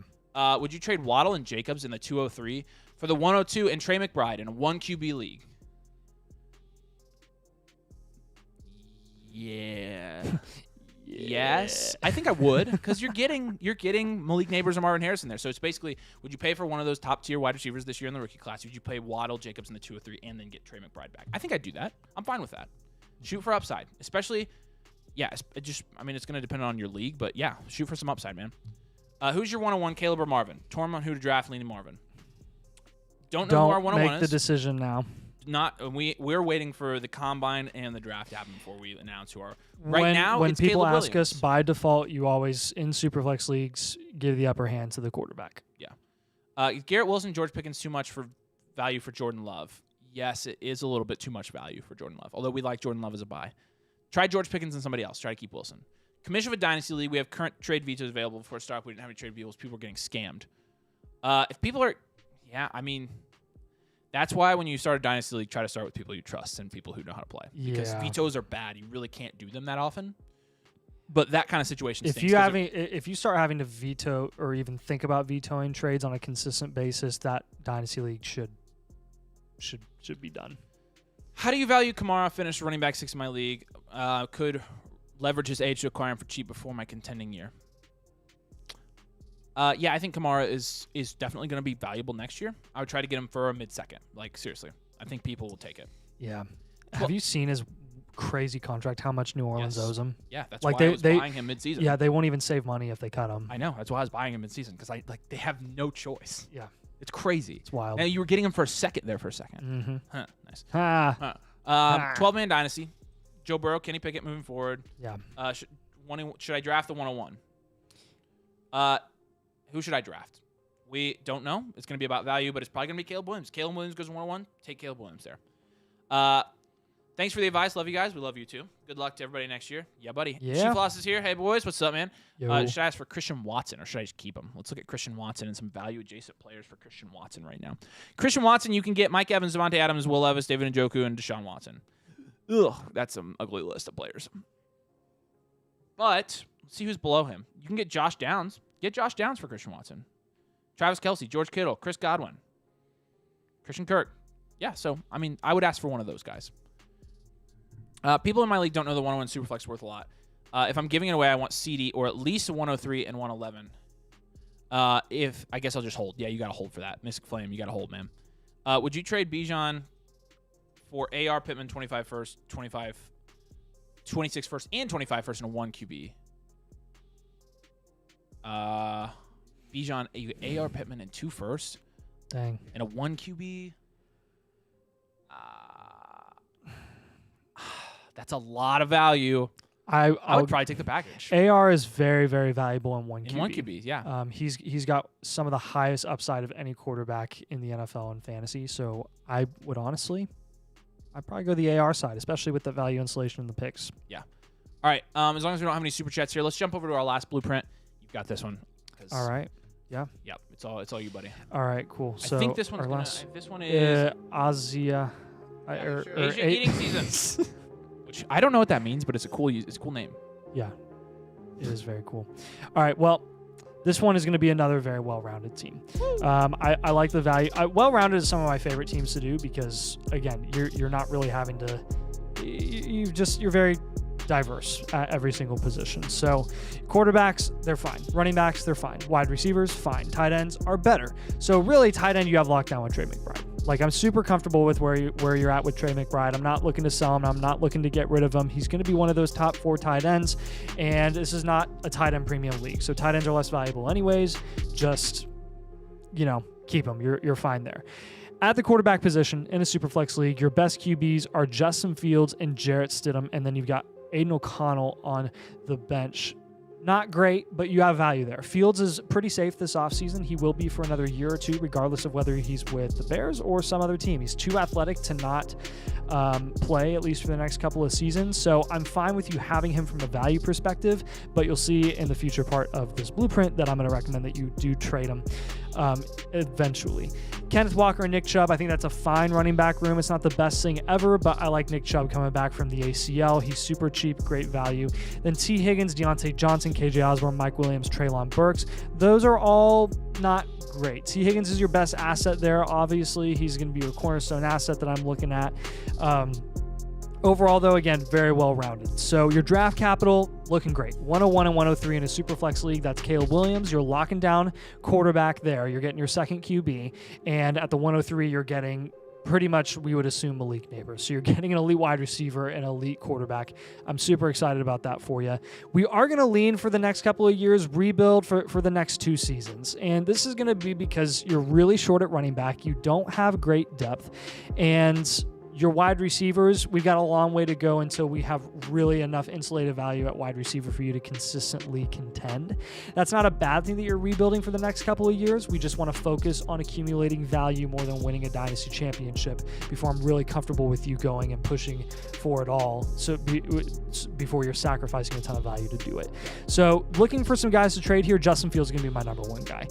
Would you trade Waddle and Jacobs in the 203 for the 102 and Trey McBride in a 1 QB league? Yeah. Yes, I think I would, because you're getting Malik Neighbors and Marvin Harrison there. So it's basically, would you pay for one of those top tier wide receivers this year in the rookie class? Would you pay Waddle, Jacobs in the 203 and then get Trey McBride back? I think I'd do that. I'm fine with that. Shoot for upside, especially. Yeah, it's going to depend on your league, but yeah, shoot for some upside, man. Who's your 101, Caleb or Marvin? Torn on who to draft, leaning Marvin. Don't know who our 101 is. Don't make the decision now. We're waiting for the combine and the draft to happen before we announce who our. When it's people Caleb ask Williams. us, by default, you always in Superflex leagues give the upper hand to the quarterback. Yeah. Garrett Wilson, George Pickens too much for value for Jordan Love. Yes, it is a little bit too much value for Jordan Love. Although we like Jordan Love as a buy. Try George Pickens and somebody else. Try to keep Wilson. Commission of a Dynasty League. We have current trade vetoes available before it started. We didn't have any trade vetoes. People were getting scammed. If people are, that's why when you start a Dynasty League, try to start with people you trust and people who know how to play. Because vetoes are bad. You really can't do them that often. But that kind of situation stinks. If you start having to veto or even think about vetoing trades on a consistent basis, that Dynasty League should be done. How do you value Kamara? Finished running back 6 in my league. Could leverage his age to acquire him for cheap before my contending year. I think Kamara is definitely going to be valuable next year. I would try to get him for a mid-second. Like, seriously. I think people will take it. Yeah. Have you seen his crazy contract, how much New Orleans owes him? Yeah, that's why I was buying him mid-season. Yeah, they won't even save money if they cut him. I know. That's why I was buying him mid-season, because they have no choice. Yeah. It's crazy. It's wild. And you were getting him for a second there for a second. Mm-hmm. Huh, nice. 12-man Dynasty. Joe Burrow, Kenny Pickett moving forward. Yeah. Should I draft the 101? Who should I draft? We don't know. It's going to be about value, but it's probably going to be Caleb Williams. Caleb Williams goes 101. Take Caleb Williams there. Thanks for the advice. Love you guys. We love you too. Good luck to everybody next year. Yeah, buddy. Yeah. Chief Loss is here. Hey, boys. What's up, man? Yo. Should I ask for Christian Watson or should I just keep him? Let's look at Christian Watson and some value-adjacent players for Christian Watson right now. Christian Watson, you can get Mike Evans, Devontae Adams, Will Levis, David Njoku, and Deshaun Watson. Ugh, that's an ugly list of players. But let's see who's below him. You can get Josh Downs. Get Josh Downs for Christian Watson. Travis Kelce, George Kittle, Chris Godwin, Christian Kirk. Yeah, so, I would ask for one of those guys. People in my league don't know the 101 Superflex worth a lot. If I'm giving it away, I want CD or at least a 103 and 111. I guess I'll just hold. Yeah, you got to hold for that. Mystic Flame, you got to hold, man. Would you trade Bijan for AR Pittman 25 first, 26 first, and 25 first in a 1 QB? Bijan, AR Pittman, and 2 first. Dang. And a 1 QB. That's a lot of value. I would probably take the package. AR is very, very valuable in 1 QB. In 1 QB, yeah. He's got some of the highest upside of any quarterback in the NFL in fantasy. So I would honestly, I'd probably go the AR side, especially with the value installation in the picks. Yeah. All right. As long as we don't have any super chats here, let's jump over to our last blueprint. You've got this one. All right. Yeah. Yep. It's all you, buddy. All right. Cool. So I think this one's this one is Asia. Asia eating season. Which I don't know what that means, but it's a cool name. Yeah. It is very cool. All right. Well, this one is going to be another very well-rounded team. I like the value. Well-rounded is some of my favorite teams to do because, again, you're not really having to. You're very diverse at every single position. So quarterbacks, they're fine. Running backs, they're fine. Wide receivers, fine. Tight ends are better. So really, tight end, you have locked down with Trey McBride. Like, I'm super comfortable with where you're at with Trey McBride. I'm not looking to sell him. I'm not looking to get rid of him. He's going to be one of those top 4 tight ends, and this is not a tight end premium league. So tight ends are less valuable anyways. Just, keep them. You're fine there. At the quarterback position in a Superflex league, your best QBs are Justin Fields and Jarrett Stidham, and then you've got Aiden O'Connell on the bench. Not great, but you have value there. Fields is pretty safe this offseason. He will be for another year or two, regardless of whether he's with the Bears or some other team. He's too athletic to not play, at least for the next couple of seasons. So I'm fine with you having him from a value perspective, but you'll see in the future part of this blueprint that I'm going to recommend that you do trade him eventually. Kenneth Walker and Nick Chubb, I think that's a fine running back room. It's not the best thing ever, but I like Nick Chubb coming back from the ACL. He's super cheap, great value. Then T. Higgins, Deontay Johnson, KJ Osborne, Mike Williams, Treylon Burks. Those are all not great. T. Higgins is your best asset there. Obviously, he's going to be a cornerstone asset that I'm looking at. Overall, though, again, very well-rounded. So your draft capital, looking great. 101 and 103 in a Superflex league. That's Caleb Williams. You're locking down quarterback there. You're getting your second QB. And at the 103, you're getting pretty much, we would assume, Malik Neighbors. So you're getting an elite wide receiver and elite quarterback. I'm super excited about that for you. We are going to lean for the next couple of years, rebuild for the next 2 seasons. And this is going to be because you're really short at running back. You don't have great depth. And your wide receivers, we've got a long way to go until we have really enough insulated value at wide receiver for you to consistently contend. That's not a bad thing that you're rebuilding for the next couple of years. We just want to focus on accumulating value more than winning a Dynasty championship before I'm really comfortable with you going and pushing for it all. So before you're sacrificing a ton of value to do it. So looking for some guys to trade here, Justin Fields is going to be my number 1 guy.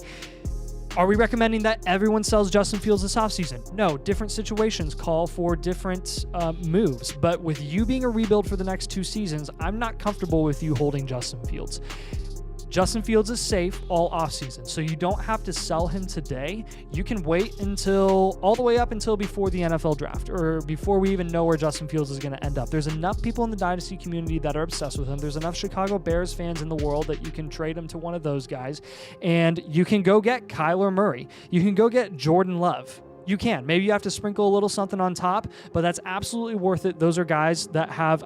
Are we recommending that everyone sells Justin Fields this offseason? No, different situations call for different moves. But with you being a rebuild for the next 2 seasons, I'm not comfortable with you holding Justin Fields. Justin Fields is safe all offseason, so you don't have to sell him today. You can wait until all the way up until before the NFL draft or before we even know where Justin Fields is going to end up. There's enough people in the Dynasty community that are obsessed with him. There's enough Chicago Bears fans in the world that you can trade him to one of those guys, and you can go get Kyler Murray. You can go get Jordan Love. You can. Maybe you have to sprinkle a little something on top, but that's absolutely worth it. Those are guys that have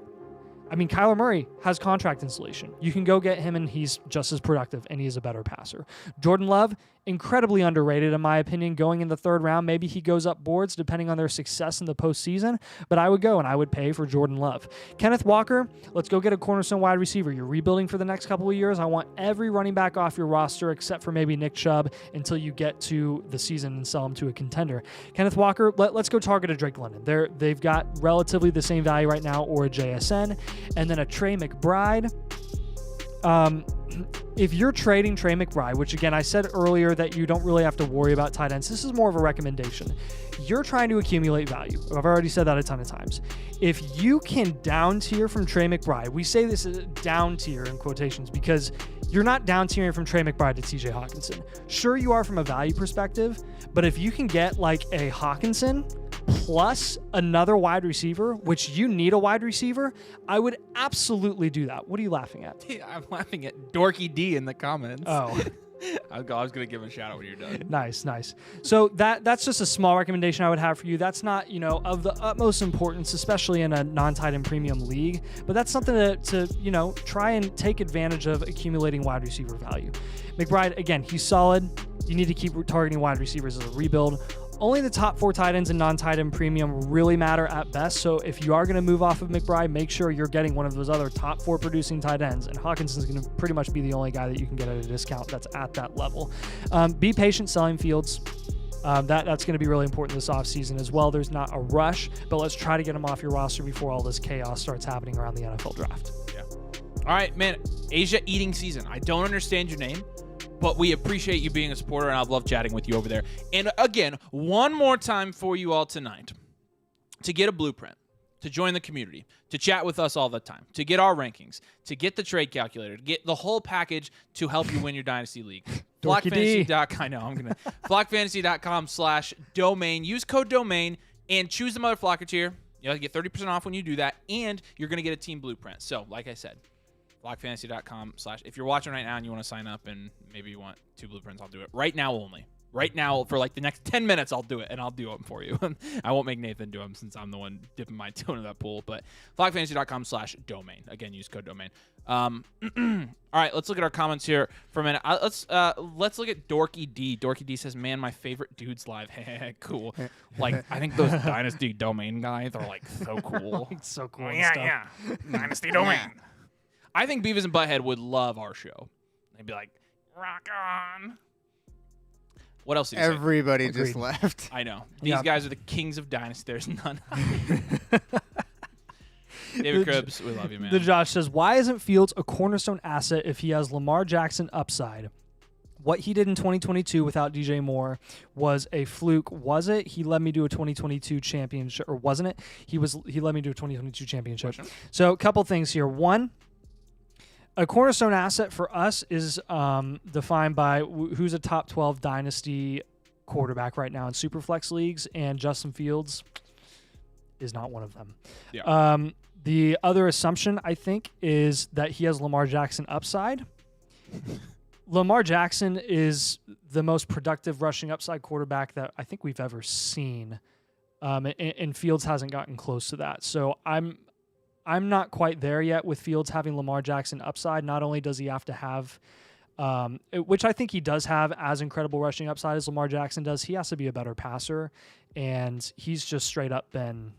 Kyler Murray has contract insulation. You can go get him, and he's just as productive, and he's a better passer. Jordan Love, incredibly underrated, in my opinion, going in the 3rd round. Maybe he goes up boards depending on their success in the postseason, but I would go, and I would pay for Jordan Love. Kenneth Walker, let's go get a cornerstone wide receiver. You're rebuilding for the next couple of years. I want every running back off your roster except for maybe Nick Chubb until you get to the season and sell him to a contender. Kenneth Walker, let's go target a Drake London. They've got relatively the same value right now, or a JSN. And then a Trey McBride. If you're trading Trey McBride, which again, I said earlier that you don't really have to worry about tight ends. This is more of a recommendation. You're trying to accumulate value. I've already said that a ton of times. If you can down tier from Trey McBride, we say this is down tier in quotations because you're not down tiering from Trey McBride to TJ Hawkinson. Sure, you are from a value perspective, but if you can get like a Hawkinson plus another wide receiver, which you need a wide receiver, I would absolutely do that. What are you laughing at? I'm laughing at Dorky D in the comments. Oh. I was going to give him a shout out when you're done. Nice. So that's just a small recommendation I would have for you. That's not, of the utmost importance, especially in a non-tight end premium league, but that's something to try and take advantage of accumulating wide receiver value. McBride, again, he's solid. You need to keep targeting wide receivers as a rebuild. Only the top 4 tight ends and non-tight end premium really matter at best. So if you are going to move off of McBride, make sure you're getting one of those other top 4 producing tight ends. And Hawkinson's going to pretty much be the only guy that you can get at a discount that's at that level. Be patient selling Fields. That's going to be really important this offseason as well. There's not a rush, but let's try to get him off your roster before all this chaos starts happening around the NFL draft. Yeah. All right, man. Asia eating season. I don't understand your name, but we appreciate you being a supporter, and I'd love chatting with you over there. And again, one more time for you all tonight, to get a blueprint, to join the community, to chat with us all the time, to get our rankings, to get the trade calculator, to get the whole package to help you win your Dynasty League. Flockfantasy.com/domain. Use code domain and choose the Mother Flocker tier. You get 30% off when you do that, and you're going to get a team blueprint. So, like I said, blockfantasy.com/ if you're watching right now and you want to sign up and maybe you want 2 blueprints, I'll do it right now only. Right now, for like the next 10 minutes, I'll do it, and I'll do them for you. I won't make Nathan do them since I'm the one dipping my toe into that pool. But blockfantasy.com/domain. Again, use code domain. All right, let's look at our comments here for a minute. Let's look at Dorky D. Dorky D says, "Man, my favorite dudes live." Cool. Like, I think those Dynasty domain guys are like so cool. So cool. Yeah. Dynasty domain. I think Beavis and Butthead would love our show. They'd be like, "Rock on." What else did you say? Everybody just left. I know. These guys are the kings of Dynasty. There's none. David Cribbs, we love you, man. The Josh says, why isn't Fields a cornerstone asset if he has Lamar Jackson upside? What he did in 2022 without DJ Moore was a fluke, was it? He led me to a 2022 championship, or wasn't it? He led me to a 2022 championship. Question? So a couple things here. One, a cornerstone asset for us is defined by who's a top 12 dynasty quarterback right now in Superflex leagues, and Justin Fields is not one of them. Yeah. The other assumption, I think, is that he has Lamar Jackson upside. Lamar Jackson is the most productive rushing upside quarterback that I think we've ever seen, and Fields hasn't gotten close to that. So I'm not quite there yet with Fields having Lamar Jackson upside. Not only does he have to have, which I think he does have as incredible rushing upside as Lamar Jackson does, he has to be a better passer, and he's just straight up been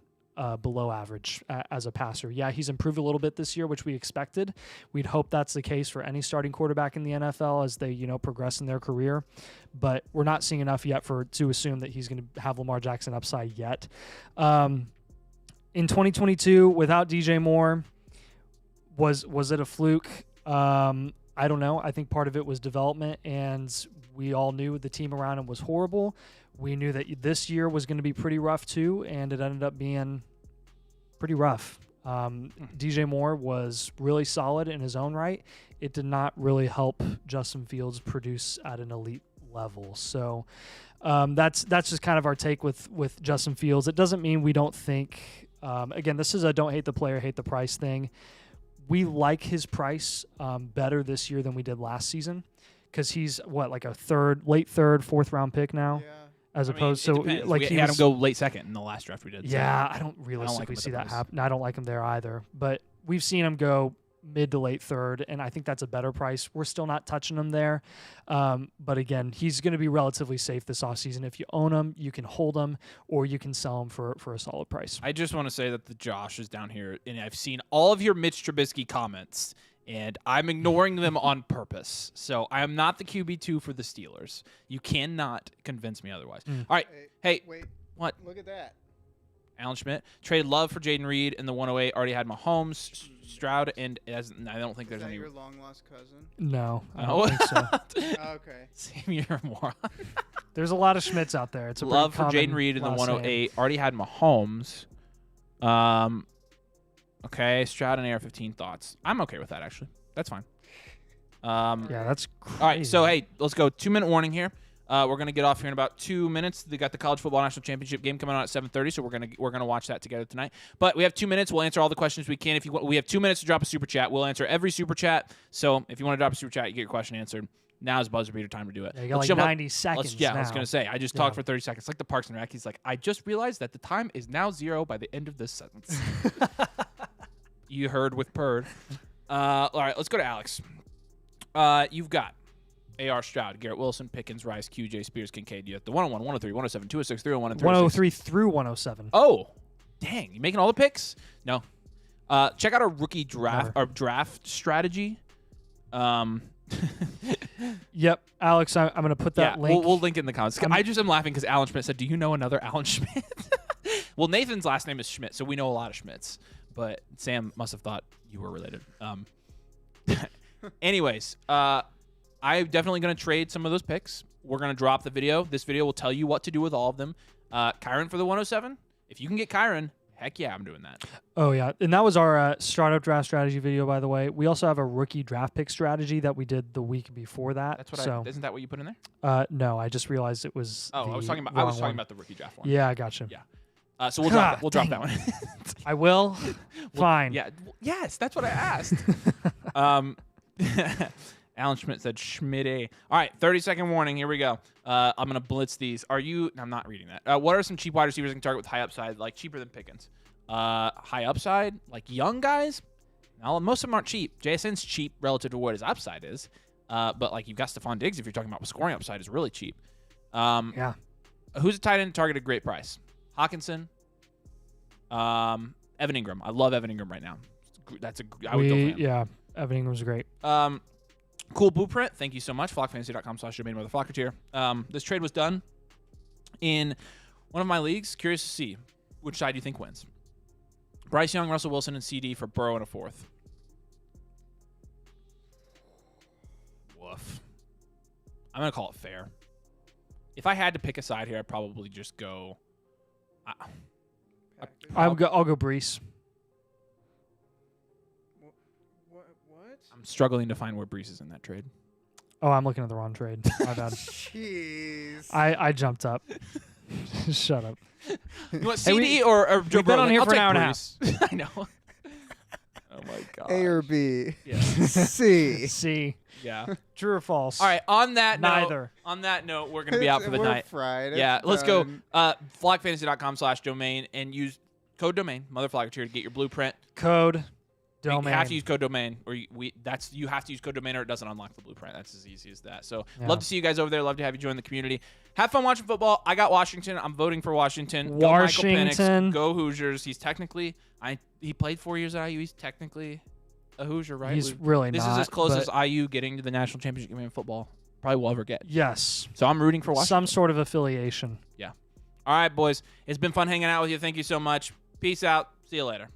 below average as a passer. Yeah, he's improved a little bit this year, which we expected. We'd hope that's the case for any starting quarterback in the NFL as they, progress in their career. But we're not seeing enough yet to assume that he's going to have Lamar Jackson upside yet. In 2022, without DJ Moore, was it a fluke? I don't know. I think part of it was development, and we all knew the team around him was horrible. We knew that this year was going to be pretty rough too, and it ended up being pretty rough. DJ Moore was really solid in his own right. It did not really help Justin Fields produce at an elite level. So that's just kind of our take with Justin Fields. It doesn't mean we don't think, again, this is a don't hate the player, hate the price thing. We like his price better this year than we did last season, because he's like a late third, fourth round pick now. Yeah. As opposed to like we had him go late second in the last draft we did. Yeah, so I don't realistically see that happen. I don't like him there either. But we've seen him go mid to late third, and I think that's a better price. We're still not touching him there. But again, he's going to be relatively safe this offseason. If you own him, you can hold him, or you can sell him for a solid price. I just want to say that the Josh is down here, and I've seen all of your Mitch Trubisky comments, and I'm ignoring them on purpose. So I am not the QB2 for the Steelers. You cannot convince me otherwise. All right. Hey, wait. What? Look at that. Alan Schmidt. Traded Love for Jaden Reed in the 108. Already had Mahomes, Stroud, and I don't think there's any. Is that your long-lost cousin? No, I don't think so. Okay. Same year, moron. There's a lot of Schmidts out there. It's a Love for Jaden Reed in the 108. Name. Already had Mahomes. Okay, Stroud and AR-15 thoughts. I'm okay with that, actually. That's fine. Yeah, that's crazy. All right, so, hey, let's go. 2-minute warning here. We're going to get off here in about 2 minutes. They got the College Football National Championship game coming on at 7:30, so we're gonna watch that together tonight. But we have 2 minutes. We'll answer all the questions we can. If you want, we have 2 minutes to drop a super chat. We'll answer every super chat. So if you want to drop a super chat, you get your question answered. Now is buzzer beater time to do it. Yeah, you got like 90 seconds. I was going to say, I just talked for 30 seconds. Like the Parks and Rec. He's like, I just realized that the time is now 0 by the end of this sentence. You heard with Purd. All right, let's go to Alex. You've got A.R. Stroud, Garrett Wilson, Pickens, Rice, QJ, Spears, Kincaid. You have the 101, 103, 107, 206, 301, and 103 through 107. Oh, dang. You making all the picks? No. Check out our rookie draft, our draft strategy. Yep, Alex, I'm going to put that link. We'll link it in the comments. I just am laughing because Alan Schmidt said, do you know another Alan Schmidt? Well, Nathan's last name is Schmidt, so we know a lot of Schmidts. But Sam must have thought you were related. Anyways, I'm definitely going to trade some of those picks. We're going to drop the video. This video will tell you what to do with all of them. Kyron for the 107. If you can get Kyron, heck yeah, I'm doing that. Oh, yeah. And that was our startup draft strategy video, by the way. We also have a rookie draft pick strategy that we did the week before that. That's what isn't that what you put in there? No, I just realized it was I was talking about the rookie draft one. Yeah, I gotcha. Yeah. So we'll drop Dang that one. I will. Fine. Yeah. Yes, that's what I asked. Alan Schmidt said Schmidt. All right, 30-second warning. Here we go. I'm gonna blitz these. I'm not reading that. What are some cheap wide receivers you can target with high upside, like cheaper than Pickens? High upside, like young guys. Now, most of them aren't cheap. JSN's cheap relative to what his upside is. But like you've got Stephon Diggs, if you're talking about scoring upside, is really cheap. Yeah. Who's a tight end targeted great price? Hawkinson. Evan Ingram. I love Evan Ingram right now. I would go for him. Yeah. Evan Ingram's great. Cool blueprint. Thank you so much. Flockfantasy.com/domain. This trade was done in one of my leagues. Curious to see which side you think wins. Bryce Young, Russell Wilson, and CD for Burrow and a fourth. Woof. I'm going to call it fair. If I had to pick a side here, I'd probably just go... I'll go Brees. What? I'm struggling to find where Brees is in that trade. Oh, I'm looking at the wrong trade. My bad. Jeez. I jumped up. Shut up. You want CD or Joe We've been on Burrow? here I'll for an take hour and a half. Brees. I know. Oh my god. A or B? Yeah. C. C. Yeah. True or false? All right. On that Neither. note, we're gonna be out for the We're night. Fried. Yeah. It's Let's go. done. Flockfantasy.com/domain and use code domain motherflocketeer to get your blueprint. Code domain. You have to use code domain, or you have to use code domain, or it doesn't unlock the blueprint. That's as easy as that. So Yeah. love to see you guys over there. Love to have you join the community. Have fun watching football. I got Washington. I'm voting for Washington. Go Michael Penix. Washington. Go Hoosiers. He's technically he played 4 years at IU. He's technically a Hoosier, right? He's really this not. is as close but as IU getting to the national championship game in football probably will ever get. yes. So I'm rooting for Washington. Some sort of affiliation. Yeah. All right, boys. It's been fun hanging out with you. Thank you so much. Peace out. See you later.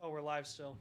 Oh, we're live still.